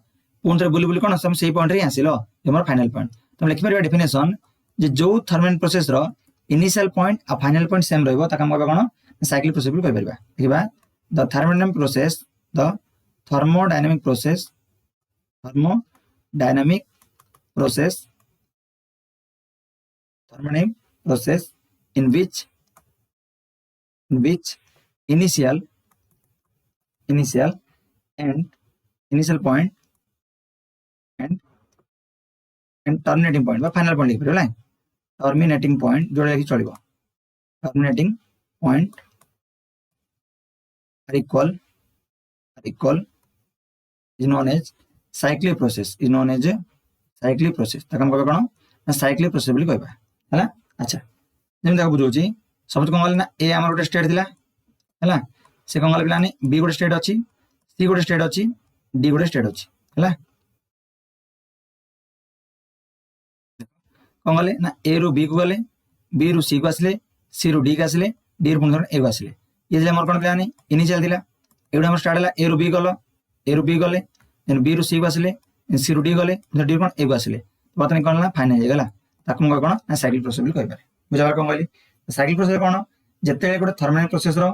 पुन थर बुली बुली कोन तुम सेही पॉइंट रे आसिलो ये मोर फाइनल पॉइंट तुम लिखि परिबा डेफिनेशन जे जो थर्मल प्रोसेस रो इनिशियल पॉइंट और फाइनल पॉइंट सेम रहइबो ताका हम कहबा कोन साइक्लिक प्रोसेस बिल कहि परिबा देखिबा the thermodynamic process in which initial point and terminating point final point लिख परिबा terminating point जोड़े लिखि चलिबो terminating point are equal is known as cyclic process ताका हम कहबा कोन ना साइक्लिक प्रोसेस बोली कहबा हला। अच्छा जेम देखो बुझोची सब कोन गले ना ए हमर गोटे स्टेट दिला हला से कोन गले प्लान बी गोटे स्टेट अछि सी गोटे स्टेट अछि डी गोटे स्टेट अछि हला कोन गले ना ए रु बी को गले बी रु सी को आसले सी रु डी को आसले डी रु पुन ए को आसले ये जे हमर कोन प्लान इनिशियल दिला एडा हमर स्टार्ट हला ए रु बी गले देन बी रु सी को आसले सी रु डी गले डी कोन ए को आसले बतने कोन ना फाइनल हो गेला ताकू हम कोन ना साइक्लिक प्रोसेस भी कहि पारे बुझाबार कोन कहली साइक्लिक प्रोसेस कोन जते गोटे थर्मल प्रोसेस रो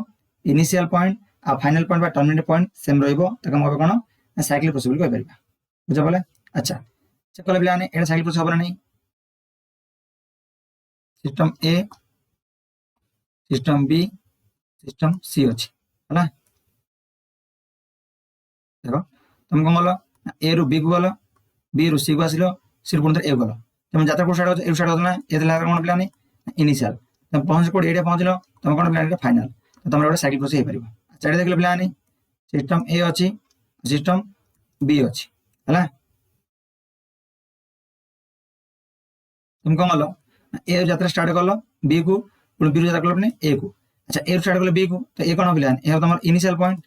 इनिशियल पॉइंट आ फाइनल पॉइंट बा टर्मिनेट पॉइंट सेम रहइबो ताकू हम कोन ना साइक्लिक प्रोसेस भी कहि पारिबा बुझाबला। अच्छा चेक करले बिलाने एटा साइक्लिक प्रोसेस होबा नहीं सिस्टम ए सिस्टम बी सिस्टम सी अछि हला देखो तुम कोन गलो ए रु बी को गलो बी रु सी को आसिलो सी रु पुन ए गलो तुम जात्रा को स्टार्ट हो ना ये दिला कोन प्लान इनिशियल तुम पहुंच कोड एडे पहुंचलो तुम कोन प्लान फाइनल तो तुम गोटे साइक्लिक प्रोसेस हे परिबो। अच्छा एडे देखले प्लान सिस्टम ए अछि सिस्टम बी अछि हला तुम कोन गलो ए यात्रा स्टार्ट करलो बी को पुन बी रु यात्रा करलो ने ए को। अच्छा ए स्टार्ट करलो बी को तो ए कोन प्लान ए हमर इनिशियल पॉइंट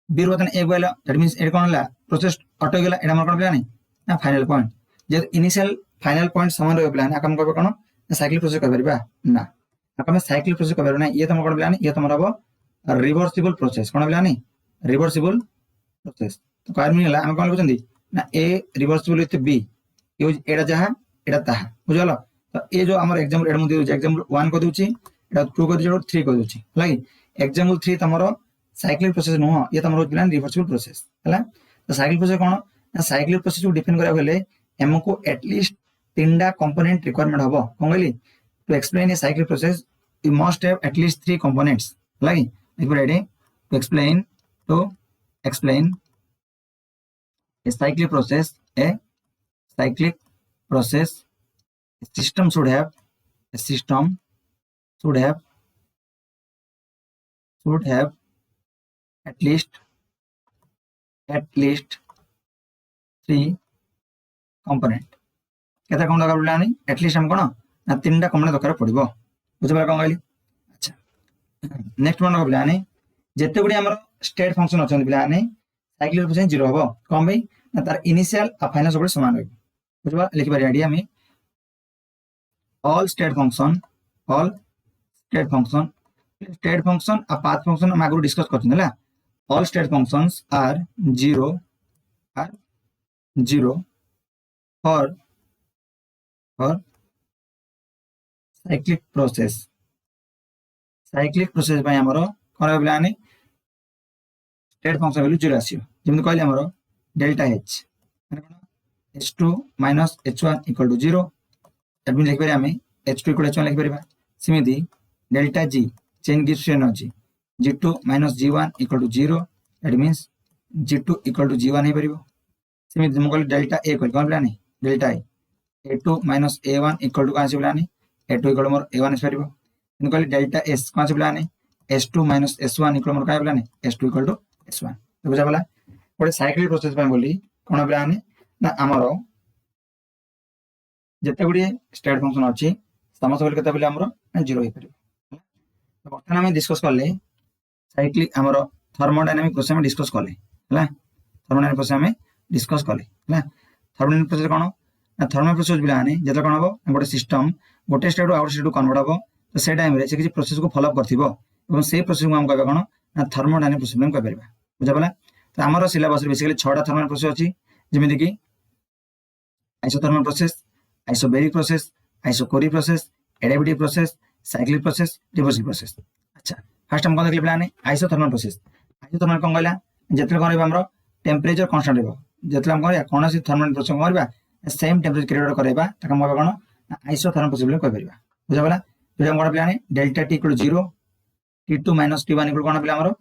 बी रु तने ए गइला दैट मींस ए कोन हला प्रोसेस ऑटो गेला एडा हमर कोन प्लान ना फाइनल पॉइंट जे इनिशियल फाइनल पॉइंट समान रहे प्लान आकम कहबो कोन साइक्लिक प्रोसेस कर परिबा ना आकम साइक्लिक प्रोसेस कर ना ये तुम कोन प्लान ये तुम रहबो रिवर्सिबल प्रोसेस कोन प्लान रिवर्सिबल प्रोसेस तो कार मिला हम कोन बुझंदी ना ए रिवर्सिबल विथ बी यूज एडा जहा एडा ताहा बुझलो। तो ए जो हमर एग्जांपल एडा मु एग्जांपल 1 को दोची एडा 2 को दोची 3 को दोची लागी एग्जांपल 3 तमरो साइक्लिक प्रोसेस नुह ये तुम रोज रिवर्सिबल प्रोसेस है। तो साइक्लिक प्रोसेस कौन ना साइक्लिक प्रोसेस को डिफाइन करा गले हमको एटलीस्ट तीनटा कंपोनेंट रिक्वायरमेंट हबो कोन कहली to explain a cyclic process you must have at least 3 components लागी देखो ready to explain a cyclic process a system should have at least 3 component केता कौन दरकार पड़ला नहीं एटलीस्ट हम कोन ना तीनटा कंपोनेंट दरकार पड़िबो बुझ पाला कोन कहली। अच्छा नेक्स्ट वन कहला नहीं जेते गुडी हमर स्टेट फंक्शन अछन बिला नहीं साइक्लिक प्रोसेस 0 हबो कम भाई ना तार इनिशियल आ फाइनल सब समान रहबो बुझबा लिखि बारी आइडिया में all state function आ path function हम आगु डिस्कस करछन हला all state functions are 0 for cyclic process भाई हमरो कोन बिला नहीं स्टेट फंक्शन वैल्यू 0 आसियो जेमति कहले हमरो डेल्टा h माने कोन h2 h1 = 0 एडमिन लिख पारे हमें h2 = h1 लिख परिबा सिमिति डेल्टा g चेन gives energy g2 - g1 = 0 that means g2 = g1 हे परिबो सिमिति हम कहले डेल्टा a कोन बिला नहीं डेल्टा a2 - a1 = कासे बिला नहीं a2 = मोर a1 हे परिबो हम कहले डेल्टा s कासे बिला नहीं s2 - s1 = मोर का बिला नहीं s2 = s1 तो बुझा वाला गोटे साइक्लिक प्रोसेस पे बोली कोन बिला नहीं ना हमरो जते गुडी स्टेट फंक्शन अछि समस्त बोल केते बोले हमरो 0 हे परिबो। तो बर्तन हम डिस्कस करले साइक्लिक हमरो थर्मोडायनामिक प्रोसेस में डिस्कस करले हला थर्मोडायनामिक प्रोसेस में डिस्कस करले हला थर्मोडायनामिक प्रोसेस कोन ना थर्मल प्रोसेस बिला नहीं जते कोन हबो गोटे सिस्टम गोटे स्टेट आउट स्टेट कन्वर्ट हबो तो से टाइम रे से किसी प्रोसेस को फॉलो अप करथिबो एवं से प्रोसेस को हम कहबा कोन ना थर्मोडायनामिक प्रोसेस में कह परिबा बुझा पला। तो हमरो सिलेबस बेसिकली 6टा थर्मल प्रोसेस अछि जेमिति कि isothermal process isobaric process isochoric process adiabatic process cyclic process reversible process. अच्छा फर्स्ट हम कोन देखले प्लान आइसोथर्मल प्रोसेस आइसोथर्मल कोन कहला जेतले करबा हमरो टेंपरेचर कांस्टेंट रहबो जेतले हम करया कोनोसी थर्मल प्रोसेस करबा सेम टेंपरेचर क्रिएट करबा तका हम कोन आइसोथर्मल प्रोसेस बोल कह परिबा बुझा पला। तो हम कोन प्लान डेल्टा t = 0 t2 - t1 = कोन प्लान हमरो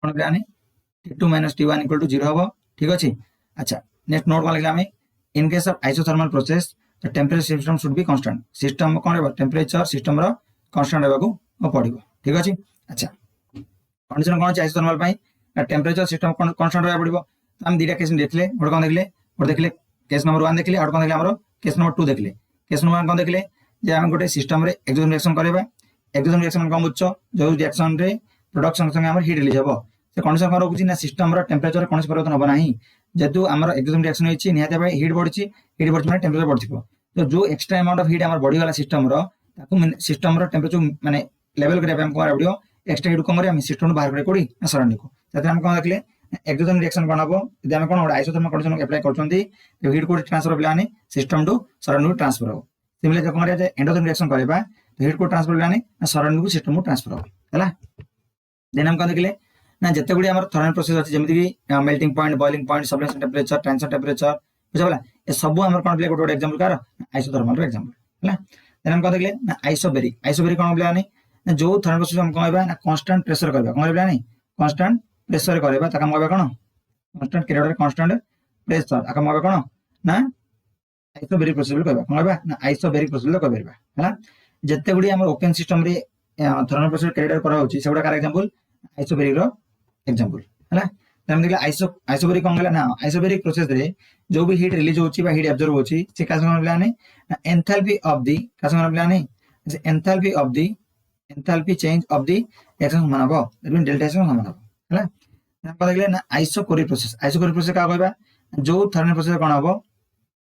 कोन प्लान t2 - t1 = 0 हबो ठीक अछि। अच्छा नेक्स्ट नोट कोन लिखला हमें in case of isothermal process the temperature system should be constant system कोन रहबो टेंपरेचर सिस्टम रो कांस्टेंट रहबाकू पड़िबो ठीक अछि। अच्छा कंडीशन कोन अछि आइसोथर्मल पई टेंपरेचर सिस्टम कांस्टेंट रहबा पड़िबो। तो हम दीटा केस देखले गोटे कोन देखले केस नंबर 1 देखले और कोन देखले हमरो केस नंबर 2 देखले केस नंबर 1 कोन देखले जे हम गोटे सिस्टम रे एक्सोजन रिएक्शन करबा एक्सोजन रिएक्शन कोन बुझछो जो रिएक्शन रे प्रोडक्शन संगे हमर हीट रिलीज हबो से कंडीशन कोन रखुची ना सिस्टम रो टेंपरेचर कोन परिवर्तन होबा नाही जेतु हमर एक्सोजन रिएक्शन होइची निहाते भाई हीट बढ़छि टेंपरेचर बढ़थिबो। तो जो एक्स्ट्रा अमाउंट ऑफ हीट हमर बॉडी वाला सिस्टम रो ताकू सिस्टम रो टेंपरेचर माने लेवल करे हम कोन आबडियो एक्स्ट्रा हीट कोन करे हम सिस्टम बाहर करे कोडी ना सराउंडिंग को तते हम कोन देखले एक्सोजन रिएक्शन कोन हबो यदि हम कोन आइसोथर्मल कंडीशन अप्लाई करछंती तो हीट को ट्रांसफर प्लान सिस्टम टू सराउंडिंग ट्रांसफर हो सिमिलर जो कोन करे एंडोजन रिएक्शन करबा तो हीट को ट्रांसफर प्लान सराउंडिंग को सिस्टम को ट्रांसफर हो हला। देन हम कोन देखले ना जते गुडी हमर थर्मल प्रोसेस अछि जेमिति कि melting point boiling point sublation temperature transition temperature बुझाला ए सब हमर कोन प्ले गोटे एग्जांपल कार आइसोथर्मल रो एग्जांपल हला। देन हम कोन देखले ना आइसोबेरिक कोन प्ले ना जो थर्मल प्रोसेस हम कहबा ना कांस्टेंट प्रेशर करबा कोन प्ले नहीं कांस्टेंट प्रेशर करबा तका हम कहबा कोन कांस्टेंट क्रिएटर कांस्टेंट प्रेशर आका हम कहबा कोन ना आइसोबेरिक प्रोसेस कहबा कोन कहबा ना आइसोबेरिक प्रोसेस कहबा हला। जते गुडी हमर ओपन सिस्टम रे थर्मल प्रोसेस क्रिएटर करा होची सेगुडा कार एग्जांपल आइसोबेरिक रो एग्जांपल हला। हम देखला आइसोबेरिक कोन गला ना आइसोबेरिक प्रोसेस रे जो भी हीट रिलीज होची बा हीट एब्जॉर्ब होची से का संग प्लान है एंथैल्पी ऑफ द का संग प्लान है enthalpy change of the action समान हबो दैट मीन डेल्टा से समान हबो हला। हम देखले ना आइसोकोरिक प्रोसेस का कहबा जो थर्मल प्रोसेस कोन हबो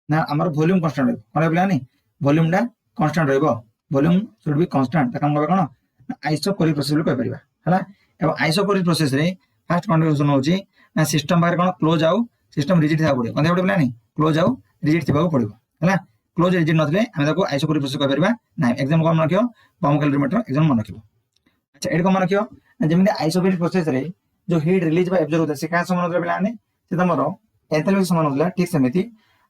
ना हमर वॉल्यूम कांस्टेंट रहबो कोन प्लान है वॉल्यूम डा कांस्टेंट रहबो वॉल्यूम शुड बी कांस्टेंट तका हम कहबा कोन आइसोकोरिक प्रोसेस कह परिबा हला। एवं आइसोकोरिक प्रोसेस रे फर्स्ट कंडीशन होची ना सिस्टम बाहर कोन क्लोज आउ सिस्टम रिजिड था पड़े कोन पड़े प्लान क्लोज आउ रिजिड थिबा पड़िबो हला। क्लोज रिजिड नथले हम ताको आइसोकोरिक प्रोसेस कह परिबा ना एग्जांपल कोन रखियो बम कैलोरीमीटर एग्जांपल मन रखिबो अच्छा एड कम रखियो जेमिति आइसोबैरिक प्रोसेस रे जो हीट रिलीज बा एब्जॉर्ब होता से का समान होता पिलाने से तमरो एंथैल्पी समान होता ठीक सेमिति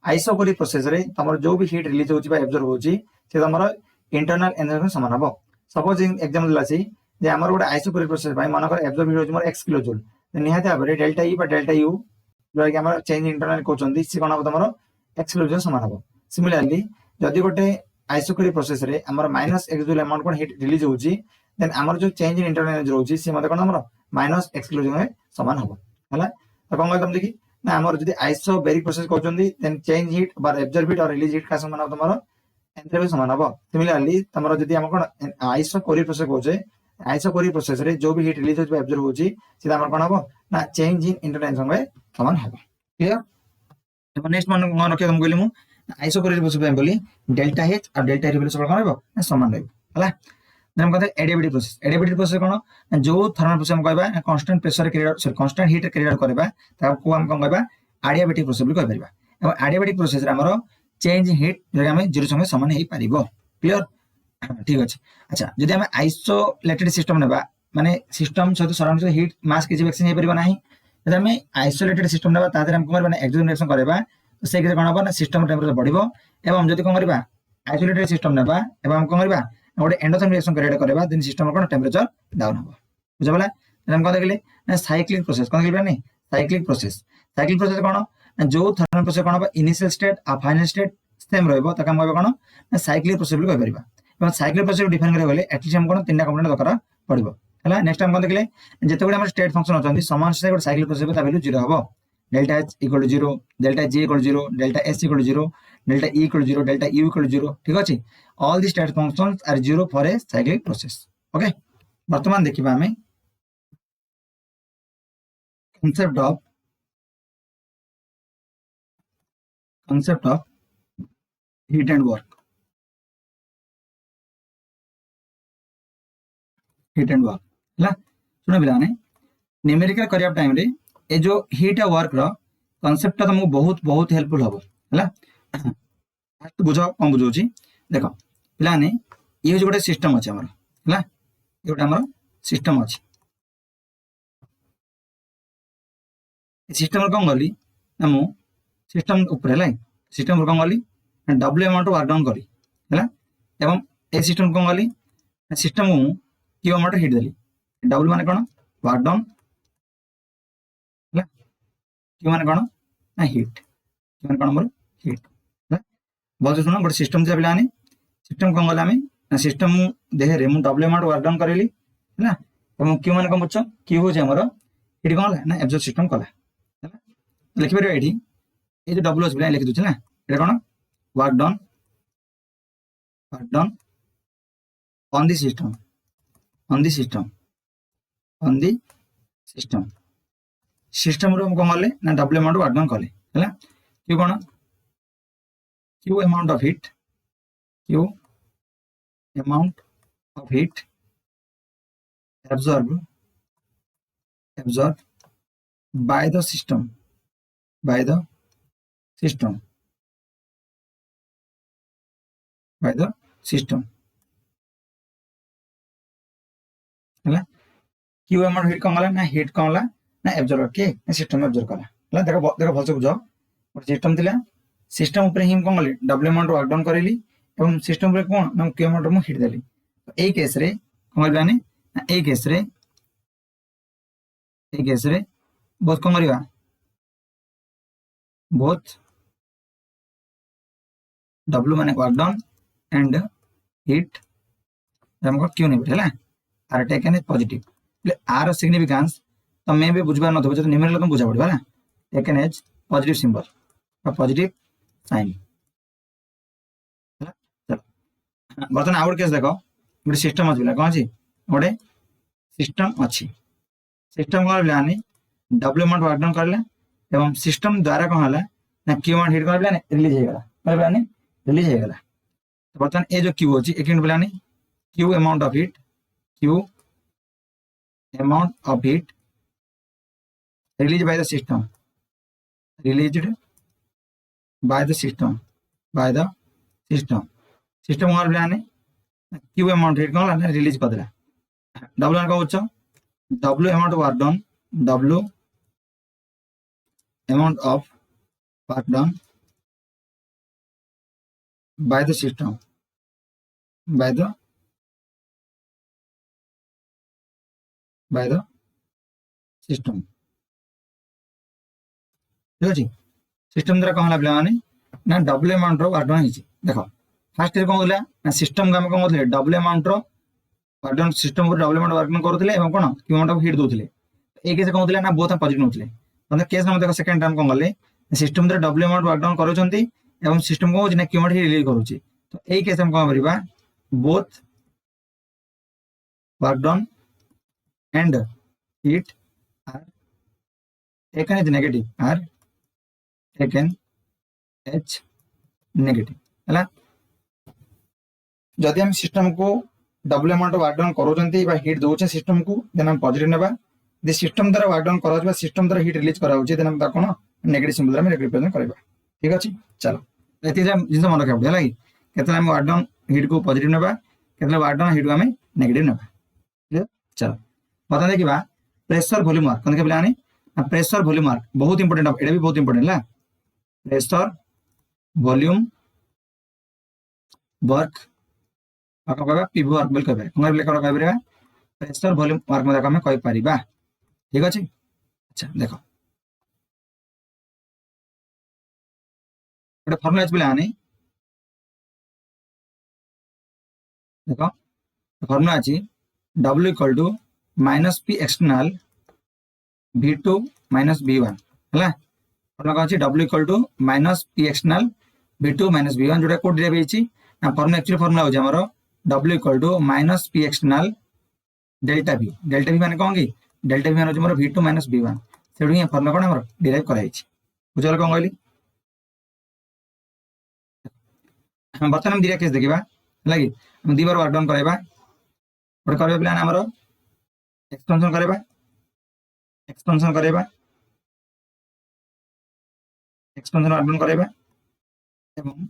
आइसोबैरिक प्रोसेस रे तमरो जो भी हीट रिलीज होची बा एब्जॉर्ब होची से तमरो इंटरनल एनर्जी समान हबो सपोज एग्जांपल दिलासी जे हमर गोटे आइसोबैरिक प्रोसेस भाई मानकर एब्जॉर्ब हीट होची मोर x किलो जूल निहाते भाबरे डेल्टा ई बा डेल्टा यू जो कि हमर चेंज इंटरनल कहउचंदी से कोन हबो तमरो x किलो जूल समान हबो सिमिलरली जदी गोटे आइसोबैरिक प्रोसेस रे हमर -x जूल अमाउंट कोन हीट रिलीज होची देन हमर जो चेंज इन इंटरनल एनर्जी रहउची से मते कोन हमर -x किलो जूल समान हबो हला तो कोन कहतम देखि ना हमर जदी आइसोबैरिक प्रोसेस कहउचंदी देन चेंज हीट बा एब्जॉर्ब हीट और रिलीज हीट का समान हबो तमरो एंथैल्पी समान हबो सिमिलरली तमरो जदी हम कोन आइसोकोरिक प्रोसेस कहउचे आइसोकोरिक प्रोसेस रे जो भी हीट रिलीज होची एब्जॉर्ब होची से हमर कोन हबो ना चेंज इन इंटरनल एनर्जी समान हबो क्लियर तो नेक्स्ट मन रखे तुम कहली मु आइसोकोरिक प्रोसेस बोली डेल्टा एच और डेल्टा री वैल्यू समान रहबो ना समान रहबो हला देन हम कहते एडियाबेटिक प्रोसेस कोन जो थर्मल प्रोसेस हम कहबा constant pressure create sorry constant heat create करबा ताको हम कोन कहबा एडियाबेटिक प्रोसेस बोली कह परिबा एवं एडियाबेटिक प्रोसेस रे हमरो चेंज हीट जो हम जीरो संगे समान हेई परिबो क्लियर ठीक अछि अच्छा जदी हम आइसोलेटेड सिस्टम नेबा माने सिस्टम सहित सराउंड हीट मास किछि वैक्सीन हे परिबो नाही जदी हम आइसोलेटेड सिस्टम नेबा तादर हम कोन करबा एक्सोजन रिएक्शन करबा तो से कोन हबो ना सिस्टम टेंपरेचर बढ़िबो एवं जदी कोन करबा आइसोलेटेड सिस्टम नेबा एवं हम कोन करबा गोटे एंडोथर्म रिएक्शन क्रिएट करबा देन सिस्टम कोन टेंपरेचर डाउन हबो बुझबला देन हम कोन देखले ना साइक्लिक प्रोसेस कोन देखले नहीं साइक्लिक प्रोसेस कोन जो थर्मल प्रोसेस कोन हबो इनिशियल स्टेट आ फाइनल स्टेट सेम रहबो तका हम कहबो कोन ना साइक्लिक प्रोसेस बोली कह परिबा एवं साइक्लिक प्रोसेस को डिफाइन करे गले एटलीस्ट हम कोन तीनटा कंपोनेंट दरकार पड़िबो हला नेक्स्ट हम कोन देखले जते गुडे हमर स्टेट फंक्शन होचंदी समान से गोटे साइक्लिक प्रोसेस ता वैल्यू 0 हबो delta h equal to 0 delta g equal to 0 delta s equal to 0 delta e equal to 0 delta u equal to 0 ठीक अछि all the state functions are 0 for a cyclic process okay वर्तमान देखिबा हमें concept of heat and work हला सुनो बिलाने numerical करिया time रे ए जो हीट आ वर्क रो कांसेप्ट ता तुमको बहुत बहुत हेल्पफुल हबो हला फर्स्ट बुझो कोन बुझोची देखो बिलाने ये जो गोटे सिस्टम अछि हमर हला ये गोटे हमर सिस्टम अछि सिस्टम कोन गली हमु सिस्टम ऊपर हला सिस्टम कोन गली डब्ल्यू अमाउंट वर्क डाउन करी हला एवं ए सिस्टम कोन गली सिस्टम क्यू अमाउंट हीट देली डब्ल्यू माने कोन वर्क डाउन हला क्यू माने कोन ना हीट क्यू माने कोन हमर हीट हला बहुत सुनो गोटे सिस्टम जे बिलाने सिस्टम कोन गला में सिस्टम देह रे मु डब्ल्यू अमाउंट वर्क डाउन करेली हला एवं क्यू माने कोन बुझछ क्यू हो जे हमर हीट कोन ना एब्जॉर्ब सिस्टम कला हला लिखि परियो एठी ए जो डब्ल्यू बिला लिखि दुछ ना एटा कोन work down on the system system रो हम कोन गले ना डब्ल्यू अमाउंट वर्क डाउन कले हला Q cone Q amount of heat absorbed by the system by the system हला क्यू अमाउंट हीट कोन गला ना हीट कोन गला ना एब्जॉर्ब के सिस्टम एब्जॉर्ब कला हला देखो भलसे बुझो और सिस्टम थिला सिस्टम ऊपर ही कोन गले डब्ल्यू अमाउंट वर्क डाउन करेली एवं सिस्टम ऊपर कोन ना क्यू अमाउंट मु हीट देली तो ए केस रे कोन गलाने ना ए केस रे बहुत कोन करिवा both W माने वर्क डाउन एंड हीट हमको क्यों नहीं बैठला आर टेकन इज पॉजिटिव आर सिग्निफिकेंस तो मैं भी बुझबा न थबो तो न्यूमेरिकल तुम बुझा पड़बा ना टेकन एज पॉजिटिव सिंबल और पॉजिटिव साइन चलो बर्तन आउट केस देखो गोटे सिस्टम अछि कोन अछि गोटे सिस्टम अछि सिस्टम कोन बिलानी डब्ल्यू अमाउंट वर्क डाउन करले एवं सिस्टम द्वारा कोन हला ना क्यू अमाउंट हीट करले रिलीज हे गला बिलानी रिलीज हे गला तो बर्तन ए जो क्यू अछि एक बिलानी Q amount of heat released by the system system वाला बिलाने क्यू अमाउंट हीट कोन रिलीज कर देला W ମାନେ କଣ ବୁଝଛ? W amount of work done, W amount of work done by the system, by the system। ठीक अच्छे सिस्टम द्वारा कौन है पे ना डबल अमाउंट वर्क डन होती देख फास्ट कौन होता ना सिस्टम को आम कौन करते double amount work done system double amount work done करते कौन क्यू अमाउंट हिट दौले ये केस कौन होता ना बहुत पॉजिटिव नौते केस नंबर देखो सेकंड टाइम कौन कले सिस्टम द्वारा डबल अमाउंट वर्क डन कर सिस्टम कौन होना क्यू अमाउंट रिलीज करुच्ची तो यही केस हम कौन करवा both work done and heat are taken as negative are taken H negative है जदि हम सिस्टम को डबल अमाउंट वर्क डन करों हिट दौचे सिस्टम को देन हम पॉजिटिव नेबा दे सिस्टम द्वारा वर्क डन करा सिस्टम द्वारा हिट रिलीज कराउचे देन हम कौन नेगेटिव सिंबल में रिप्रेजेंट करबा ठीक अछि चलो एति जिंस मन रखा पड़े कि केतला हम वर्क डन हिट को पॉजिटिव नेबा केतला वर्क डन हिट को हम नेगेटिव नेबा क्लियर चलो बता देखिबा प्रेशर वॉल्यूम वर्क कौन के प्लान प्रेशर वॉल्यूम वर्क बहुत इंपोर्टेंट एटा भी बहुत इंपोर्टेंट है pressure volume work PV work बोल कह प्रेशर वॉल्यूम वर्क में आम कह पार ठीक अच्छे अच्छा देख गोटे फर्मुला पे देख फर्मुला अच्छी W equal to minus P external V2 minus V1 है फर्मुला कौन अच्छी W equal to minus P external V2 minus V1 जोटा कोड दिया ना फर्मुला एक्चुअली फर्मुला होची हमरो W equal to minus P external delta V माने कौन कि डेल्टा V माने हमरो V2 माइनस V1 सेडू ये फर्मुला कोन हमरो डिराइव कराई छि बुझल कोन कहली हम बर्तमान हम दिया केस देखिबा लागी हम दी बार वर्क डाउन करबा और करबा प्लान हमरो एक्सपेंशन करबा एक्सपेंशन वर्क डाउन करबा एवं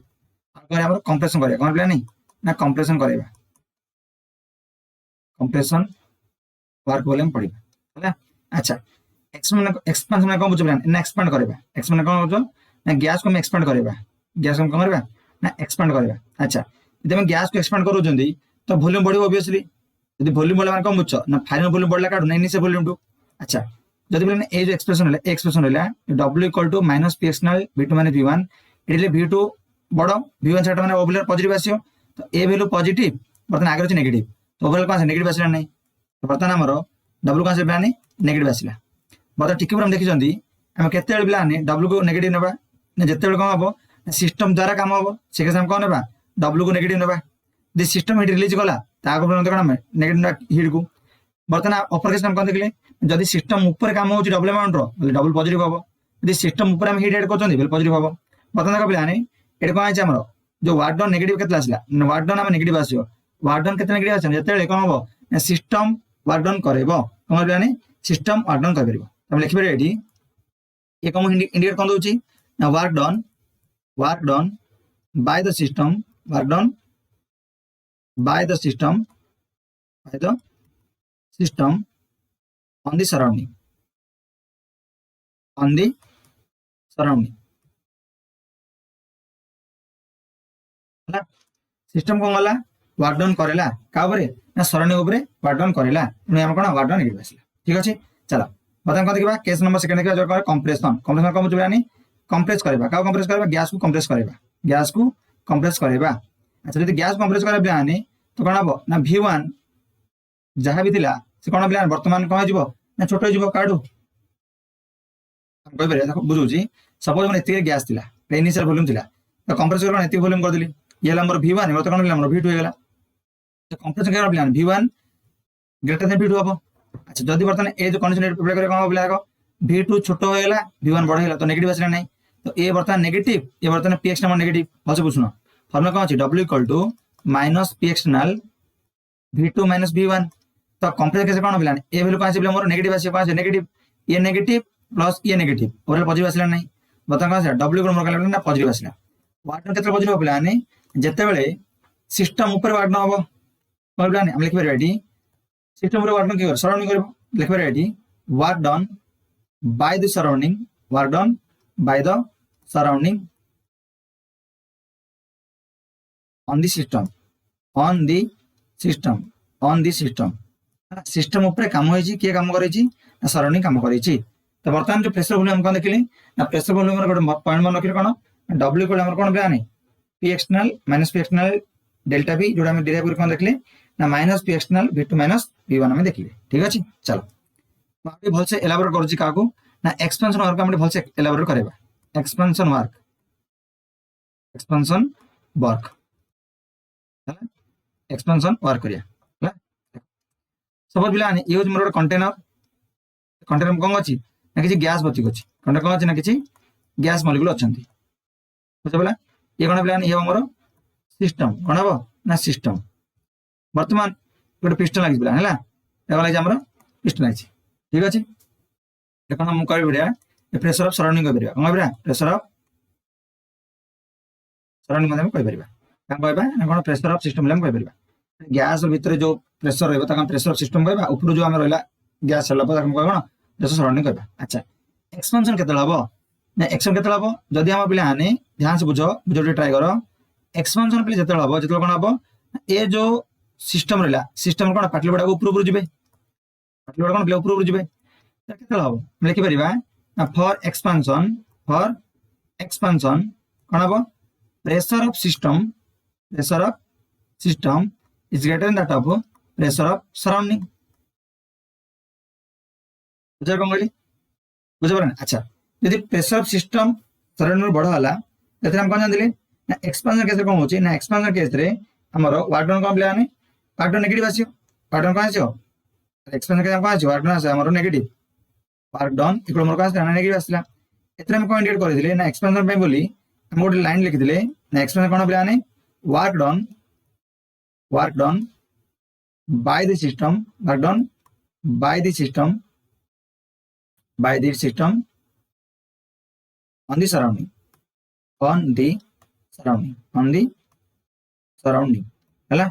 आगे हमरो कंप्रेशन करबा कोन प्लान नहीं ना कंप्रेशन करबा कंप्रेशन वर्क वॉल्यूम पड़िबा है अच्छा एक्सपेंशन में कौन बुझ प्लान ना एक्सपेंड करबा एक्सपेंड कौन बुझ ना गैस को हम एक्सपेंड करबा गैस को कौन करबा ना एक्सपेंड करबा अच्छा यदि हम गैस को एक्सपेंड करूछंदी तो वॉल्यूम बढ़िबो ऑब्वियसली यदि वॉल्यूम बढ़ला माने कौन बुझ ना फाइनल वॉल्यूम बढ़ला काढु नहीं से वॉल्यूम टू अच्छा जदि बोले ए जो एक्सप्रेशन होला W equal to minus P external V2 minus V1 इडले V2 बड़ V1 सेट माने ओवरऑल पॉजिटिव आसियो तो ए वैल्यू पॉजिटिव बर्तन आगे अछि नेगेटिव तो ओवरऑल कौन नेगेटिव आसिला नहीं तो बर्तन हमरो W कौन से प्लान नेगेटिव आसिला बर्तन टिके पर हम देखि जंदी हम केते बेल प्लान W को नेगेटिव नेबा ना जते बेल कौन हबो सिस्टम द्वारा काम हबो से के हम कौन नेबा W को नेगेटिव नेबा दि सिस्टम हिट रिलीज कला ताको पर कौन हम नेगेटिव हिट को बर्तन अपर केस हम कौन देखले जदि सिस्टम ऊपर काम होची डबल अमाउंट रो डबल पॉजिटिव हबो यदि सिस्टम ऊपर हम हिट ऐड करछन बेल पॉजिटिव हबो बर्तन का प्लान एटा कौन आछि हमरो जो वर्क डन नेगेटिव केतला आसिला वर्क डन हम नेगेटिव आसियो वर्क डन केते नेगेटिव आछन जते कौन हबो सिस्टम वर्क डन करबो कौन प्लान सिस्टम वर्क डन करबो हम लिखि बेरे एठी ये कौन इंडिकेट कौन दोची ना work done by the system work done by the system on the surrounding है सिस्टम कौन गला वर्क डाउन करेला का ऊपर ना सराउंडिंग ऊपर वर्क डाउन करेला ने हम कोन वर्क डाउन नेगेटिव आसिला ठीक अछि चलो बता कोन देखबा केस नंबर सेकंड देखबा जो कंप्रेशन कौन बुझबानी कंप्रेस करबा का कंप्रेस करबा गैस को कंप्रेस करबा अच्छा यदि गैस कंप्रेस करबा प्लान तो कोन हबो ना V1 जहाँ भी थिला से कोन प्लान वर्तमान कौन जिवो ना छोटो जिवो काडू हम कहि बरे देखो बुझुची सपोज मन एति गैस थिला इनिशियल वॉल्यूम थिला तो कंप्रेस करबा एति वॉल्यूम कर देली ये नंबर V1 वर्तमान कोन नंबर V2 हो गेला तो कंप्रेशन करबा plan V1 greater than V2 हबो अच्छा जदी वर्तमान ए जो कंडीशन अप्लाई करे कोन हबो देखो V2 छोटो हो गेला V1 बड़ गेला तो नेगेटिव आसला नहीं तो ए वर्तमान नेगेटिव ये वर्तमान पी एक्सटर्नल नेगेटिव हसे बुझनो फॉर्मूला कोन अछि W equal to minus P external V2 minus V1 तो कंप्रेस कैसे कोन प्लान ए वैल्यू कोन से मोर नेगेटिव आसी कोन से नेगेटिव प्लस ये नेगेटिव ओवरऑल पॉजिटिव आसला नहीं बता कोन से W को मोर कहला ना पॉजिटिव आसला वर्क डन केते पॉजिटिव प्लान जते बेले सिस्टम ऊपर वर्क डन हबो कोन प्लान हम लिख परबा एठी सिस्टम रे वर्क डन के सराउंडिंग करबो लिखबा एठी work done by the surrounding work done by the surrounding on the system on the system on the system system ऊपर काम होइछि के काम करैछि ना सराउंडिंग काम करैछि। तो वर्तमान जो प्रेशर वॉल्यूम हम कोन देखिले ना प्रेशर वॉल्यूम रे गोटे पॉइंट मन रखिले कोन W को हमर कोन ब्याने P external minus P external delta V जोडा हम डिराइव कर कोन देखिले ना minus P external V2 minus V1 हम देखिले। ठीक अछि चलो बाकी भल से एलाबोरेट करछि काको ना एक्सपेंशन वर्क हम भल से एलाबोरेट करबा एक्सपेंशन वर्क है एक्सपेंशन वर्क करिया है सब पिला ने यूज मोर कंटेनर कंटेनर कोन अछि ना किछि गैस बची अछि कंटेनर कोन अछि ना किछि गैस मॉलिक्यूल अछंती बुझ पला ये कोन पिला ये हमर सिस्टम कोन हबो ना सिस्टम वर्तमान गोटे पिस्टन लागि पिला हैला एवा लागि हमर पिस्टन अछि ठीक अछि देखन हम कहि बिडिया प्रेशर ऑफ सराउंडिंग कहि परिबा कोन बिरा प्रेशर ऑफ सराउंडिंग मतलब कहि परिबा हम कहबा ना कोन प्रेशर ऑफ सिस्टम हम कहि परिबा गैस भीतर जो प्रेशर रहबा ताका प्रेशर ऑफ सिस्टम कहबा ऊपर जो हम रहला गैस हला पर हम कहबा प्रेशर सराउंडिंग कहबा। अच्छा एक्सपेंशन केते हबो ना एक्शन केते हबो जदी हम पिला आने ध्यान से बुझो बुझो ट्राई करो एक्सपेंशन पे जेते हबो जेते कोन हबो ए जो सिस्टम रहला सिस्टम कोन पाटली बडा ऊपर ऊपर जिबे पाटली बडा कोन ऊपर ऊपर जिबे त केते हबो लिखि परिबा ना फॉर एक्सपेंशन कोन हबो pressure of system is greater than that of pressure of surrounding बुझा कोन कहली बुझा परन। अच्छा यदि प्रेशर ऑफ सिस्टम सराउंडिंग बड़ हला एते हम कोन जानदिले ना एक्सपेंशन केस रे कोन होची ना एक्सपेंशन केस रे हमर वर्क डन कोन प्लान वर्क डन नेगेटिव आसीयो वर्क डन कोन आसीयो एक्सपेंशन केस कोन आसीयो वर्क डन आसे हमर नेगेटिव वर्क डन इक्वल हमर कोन आसे ना नेगेटिव आसला एते हम कोन इंडिकेट कर दिले ना एक्सपेंशन पे बोली हम गोटे लाइन लिखि दिले ना expansion cone plan work done by the system on the surrounding हैला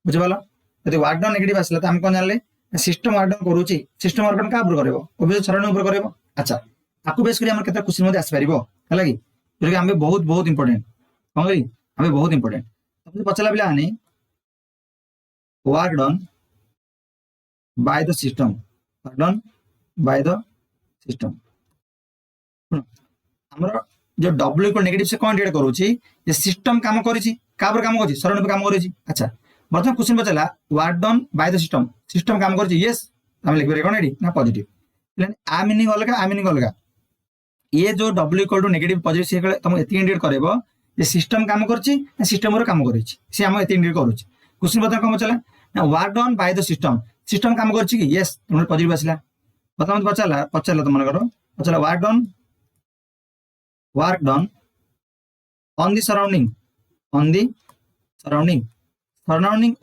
बुझ पालो यदि वर्क डन नेगेटिव आसला त हम कोन जानले सिस्टम वर्क डन करूची सिस्टम वर्क डन का ऊपर करबो ओबे सराउंडिंग ऊपर करबो। अच्छा आकु बेस करी हमर केते क्वेश्चन मध्ये आसी परिबो हैला कि जे हम बहुत इंपोर्टेंट कोन करी हम बहुत इंपोर्टेंट अब पछला बिला आनी work done by the system हमरो जो W को नेगेटिव से कोन इंडिकेट करूची जे सिस्टम काम करिची का पर काम करिची सराउंडिंग पे काम करिची। अच्छा प्रथम क्वेश्चन पचला work done by the system काम करिची यस हम लिख बरे कोन एडी ना पॉजिटिव लेकिन आ मीनिंग अलगा ये जो W equal to negative positive से तुम एति इंडिकेट करबो जे सिस्टम काम करिची ना सिस्टम रो काम करिची से हम एति इंडिकेट करूची। क्वेश्चन प्रथम कोन पचला ना work done by the system काम करछि कि यस तुम पॉजिटिव आसला प्रथम पचला तुम करो पचला work done on the surrounding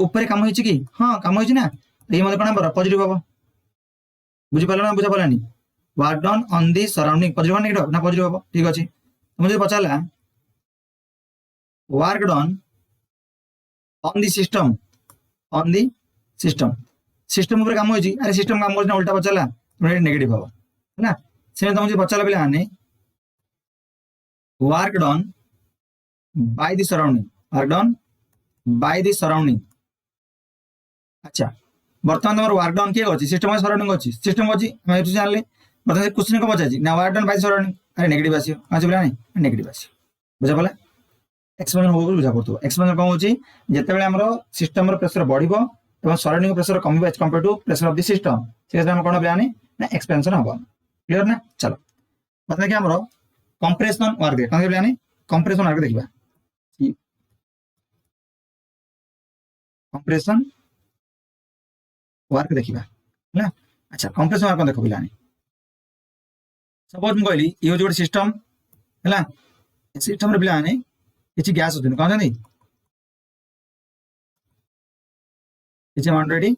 ऊपर काम होइछि कि हां काम होइछि ना ये मतलब कोन नंबर पॉजिटिव हबो बुझि पालो ना बुझा पालानी work done on the surrounding positive negative ना पॉजिटिव हबो ठीक अछि तुम जे पचला work done on the system ऊपर काम होइछि अरे सिस्टम काम करना उल्टा पचला तुम नेगेटिव हबो है ना से तुम जे पचला बेले आने work done by the surrounding अच्छा वर्तमान हमर वर्क डन के अछि सिस्टम सराउंडिंग अछि हम एतु जानले वर्तमान क्वेश्चन को बचाछि ना वर्क डन बाय सराउंडिंग अरे नेगेटिव आसियो अछि बेला नहीं नेगेटिव आसियो बुझा पला एक्सपेंशन हो बुझा पड़तो एक्सपेंशन कोन होछि जते बेले हमरो सिस्टम रो प्रेशर बढ़िबो एवं सराउंडिंग प्रेशर कमिबो as compare to pressure of the system से हम कोन प्लान ना एक्सपेंशन हबो क्लियर ना। चलो मतलब कि हमरो कंप्रेशन वर्क दे कोन प्लान कंप्रेशन वर्क देखिबा कंप्रेशन वर्क देखिबा ना। अच्छा कंप्रेशन वर्क देखो पिलानी सपोज म कहली यो जोड सिस्टम हैला सिस्टम रे पिलानी किछि गैस होतन कोन जानि किछि अमाउंट रेडी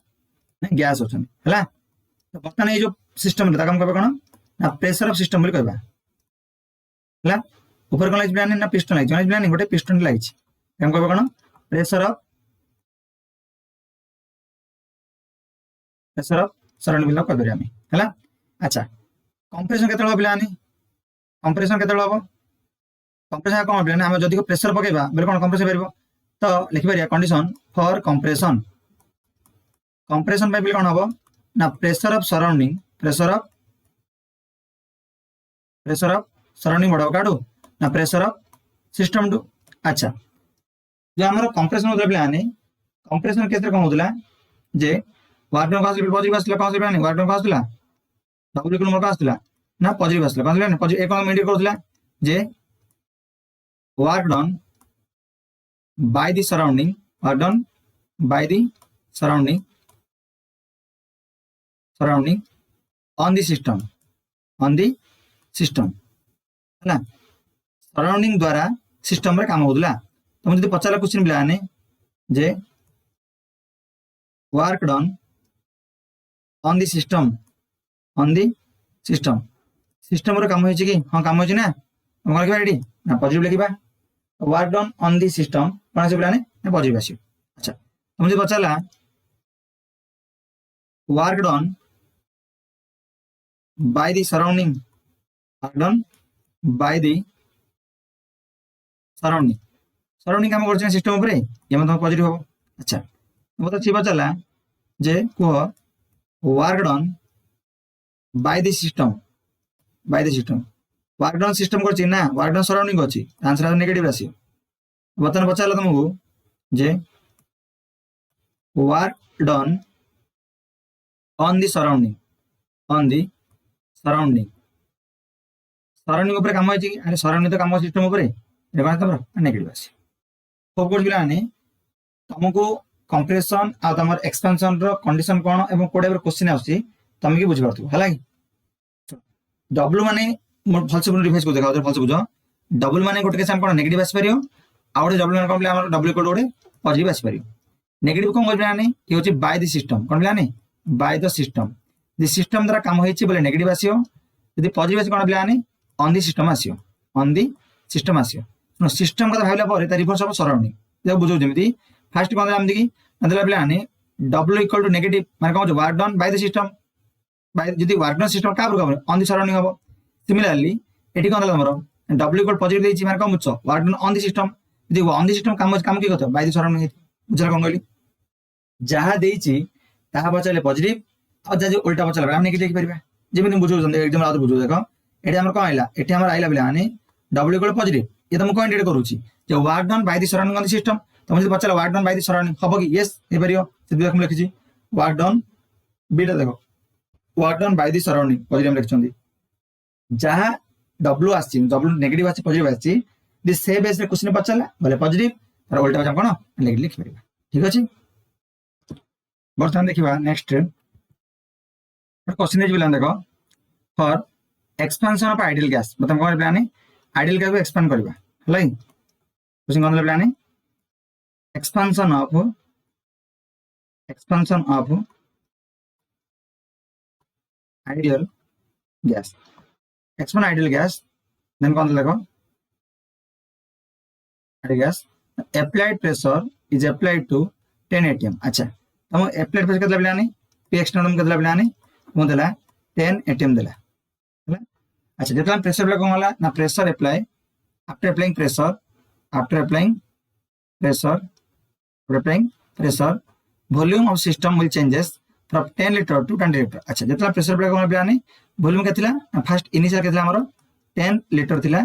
ना गैस होतन हैला तो बर्तमान ये जो सिस्टम रे काम करबा कोन ना प्रेशर ऑफ सिस्टम बोली कहबा हैला ऊपर कोन लाइज प्लान ना पिस्टन लाइज प्लान गोटे पिस्टन लाइज काम करबा कोन pressure of pressure of surrounding बिल कह आम है। अच्छा कंप्रेशन केते पिला कंप्रेशन केते हम कंप्रेशन कौन पिला आम जदि प्रेशर पकेबा बेले कौन कंप्रेस पार तो लिखिपर कंडीशन फॉर कंप्रेशन कंप्रेशन पे कौन हम ना प्रेशर ऑफ सराउंडिंग बढ़ाओ काटू ना प्रेशर ऑफ सिस्टम टू। अच्छा जो आम कंप्रेशन होता पे कंप्रेशन केस कौन होता जे वर्क डन पॉजिटिव आसला कौन से वर्क डन आसला डबल इक्वल मोर आसला ना पॉजिटिव आसला कौन पॉजिटिव एक कौन इंडिकेट करथला जे work done by the surrounding work done by the surrounding on the system है सराउंडिंग द्वारा सिस्टम रे काम होतला। तो मुझे पचारा क्वेश्चन पिलाने जे work done on the system रे काम होइछि कि हां काम होइछि ना हम लिखबा रेडी ना पॉजिटिव लिखबा work done on the system कोन से पिलाने ना पॉजिटिव आसी। अच्छा तो मुझे पचाला work done by the surrounding surrounding काम करछे सिस्टम ऊपर ये मतलब पॉजिटिव हो। अच्छा मतलब छी पचाला जे को work done by the system work done system करछि ना वर्क डन सराउंडिंग अछि आंसर नेगेटिव आसी। बर्तमान पचाला तुमको जे work done on the surrounding ऊपर काम अछि अरे सराउंडिंग तो काम सिस्टम ऊपर रे कोन तमरो नेगेटिव आसी। सब कोड बिला ने तुमको कंप्रेशन आ तमर एक्सपेंशन रो कंडीशन कोन एवं कोड एवर क्वेश्चन आसी तुम की बुझ पारतु हला कि डब्ल्यू माने मोर फलसे पुन रिवाइज को देखा फलसे बुझो डब्ल्यू माने गोटे केस हम कोन नेगेटिव आसी परियो आ गोटे डब्ल्यू माने कोन बिला हमर डब्ल्यू कोड गोटे पॉजिटिव आसी परियो। नेगेटिव कोन बिला ने ये होची बाय द सिस्टम कोन बिला ने बाय द सिस्टम द्वारा काम होइछि बोले नेगेटिव आसीयो यदि पॉजिटिव आसी कोन बिला ने ऑन द सिस्टम आसीयो नो सिस्टम कथा भाइला पर ता रिवर्स ऑफ सराउंडिंग जे बुझो जेमिति फर्स्ट कोन हम देखि मतलब बिला ने डब्ल्यू इक्वल टू नेगेटिव माने कोन work done by the system by यदि वर्क डन सिस्टम का पर ऑन द सराउंडिंग हो। सिमिलरली एठी कोन हमरो डब्ल्यू इक्वल पॉजिटिव देछि माने कोन मुचो work done on the system यदि ऑन द सिस्टम काम की कतो बाय द सराउंडिंग बुझला कोन कहली जहा देछि ताहा बचले पॉजिटिव आ जे उल्टा बचला हम नेगेटिव लिखि परिबा जेमिति बुझो जंदे एग्जाम आ बुझो देखो एठी हमर कोन आइला एठी हमर आइला बिला ने डब्ल्यू इक्वल पॉजिटिव ये तुमको इंडिकेट करूची जे work done by the surrounding on the system तो मुझे पचला work done by the surrounding हबो कि यस हे परियो से देख हम लिखिची वर्क डन बीटा देखो work done by the surrounding positive लिखचंदी जहा डब्ल्यू आछि डब्ल्यू नेगेटिव आछि पॉजिटिव आछि दिस से बेस रे क्वेश्चन पचला बोले पॉजिटिव और उल्टा हम कोन नेगेटिव लिखि परिबा ठीक अछि। बर्तमान देखिबा नेक्स्ट क्वेश्चन इज बिला देखो for expansion of ideal gas मतलब कोन प्लान आइडियल गैस को एक्सपेंड करबा हलै क्वेश्चन कोन plan expansion of ideal gas expand ideal gas then कोन देखो ideal gas applied pressure is applied to 10 atm। अच्छा हम applied pressure केतला प्लान p external केतला प्लान mo देला 10 atm देला हला। अच्छा जेतला प्रेशर अप्लाई कोन होला ना pressure apply after applying pressure volume of system will changes from 10 litre to 20 litre. अच्छा जेतला प्रेशर अप्लाई कोन प्लान वॉल्यूम केतला फर्स्ट इनिशियल केतला हमरो 10 लीटर थिला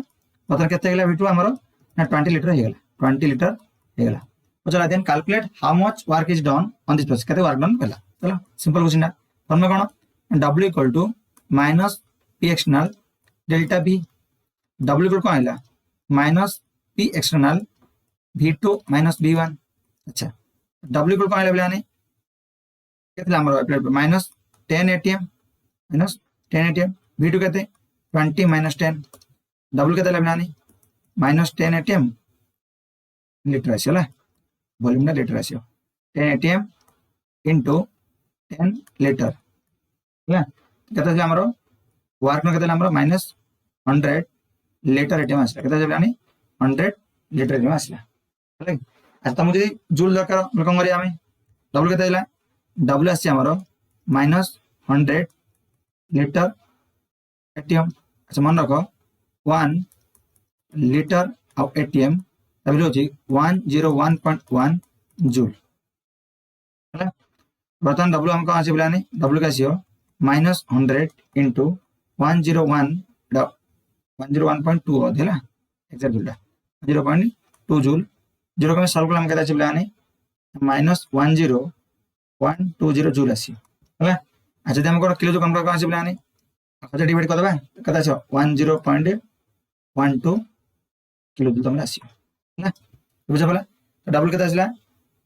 पता केते गेला v2 हमरो ना 20 लीटर हे गेला 20 लीटर हे गेला। चला then calculate how much work is done on this process केते वर्क डन केला चलो सिंपल क्वेश्चन ना फॉर्मूला कोन w equal to minus p external delta v w equal कोन आइला minus p external v2 minus v1। अच्छा w equal कोन आइला बेलाने केतला हमरो माइनस 10 atm v2 केते 20 माइनस 10 w केते बेलाने माइनस 10 atm लीटर आसीला वॉल्यूम ना लीटर आसीयो 10 atm into 10 लीटर या केते हमरो वर्क न केते हमरो माइनस 100 लीटर atm आसीला केते बेलाने 100 लीटर atm आसीला हले। अच्छा तुम जदी जूल दरकार कोन करिया हमें w केते आइला w आसी हमरो माइनस 100 लिटर एटीएम। अच्छा मन रख 1 लिटर और एटीएम वैल्यू होची 101.1 जूल है। बर्तमान डब्ल्यू हम कौन आसे बुलाने डब्ल्यू का आसियो माइनस 100 इंटू 101.2 है एक्जाक्ट जूलटा 0.2 जूल। 0 को सॉल्व कला केते बुलाने माइनस 10120 जूल आसी है। अच्छा जब हम किलो जो कम कौन आसे बुलाने अच्छा डिवाइड कर देबा केते आछो 10.12 किलो जूल तुम आसी है बुझा पला। तो डबल केते आसला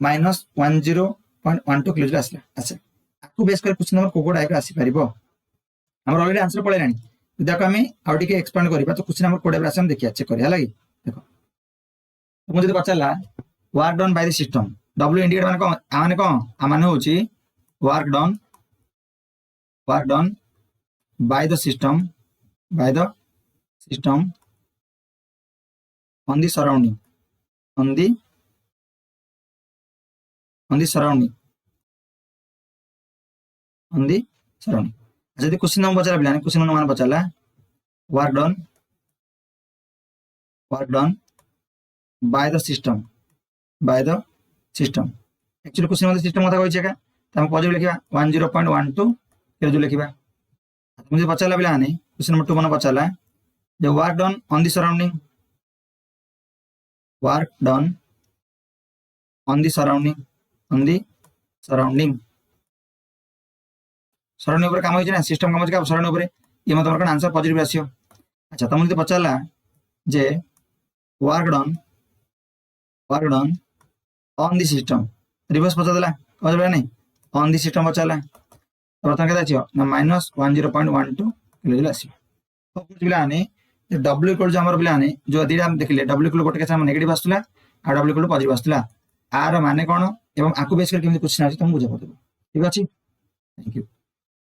माइनस 10.12 किलो जूल आसला। अच्छा आपको बेस कर क्वेश्चन नंबर कोड टाइप आसी परिबो हमर ऑलरेडी आंसर पळे लानी देखो हमें आउ टिके एक्सपांड करबा। तो क्वेश्चन नंबर कोड टाइप आसे हम देखिया चेक करिया लागि देखो तो मुझे पचारला work done by the system W indicate माने कौन माने होची work done by the system on the surrounding on the surrounding अच्छा यदि क्वेश्चन नंबर पचारा पिलाने क्वेश्चन नंबर पचारला work done by the system actually question मतलब सिस्टम कथा कहि का हम पॉजिटिव लिखिबा 10.12 किलो जूल लिखिबा। मुझे पचारला पिलाने क्वेश्चन नंबर 2 मन पचारला जो work done on the surrounding surrounding ऊपर काम होइछ ना सिस्टम काम होइछ का सराउंडिंग ऊपर ये मतलब कौन आंसर पॉजिटिव आसियो। अच्छा तुम मुझे पचारला जे work done on the system reverse पचारला कहला नहीं ऑन द सिस्टम पचारला बर्तमान केते आछियो ना माइनस 10.12 किलो जूल आसियो। तो कुछ बिलाने डब्ल्यू इक्वल जो हमर बिलाने जो दिडा हम देखले डब्ल्यू इक्वल गोटे केसा नेगेटिव आस्तला आ डब्ल्यू इक्वल पॉजिटिव आस्तला आर माने कोन एवं आकु बेस कर केमि क्वेश्चन आछि तुम बुझा पड़ो ठीक अछि थैंक यू।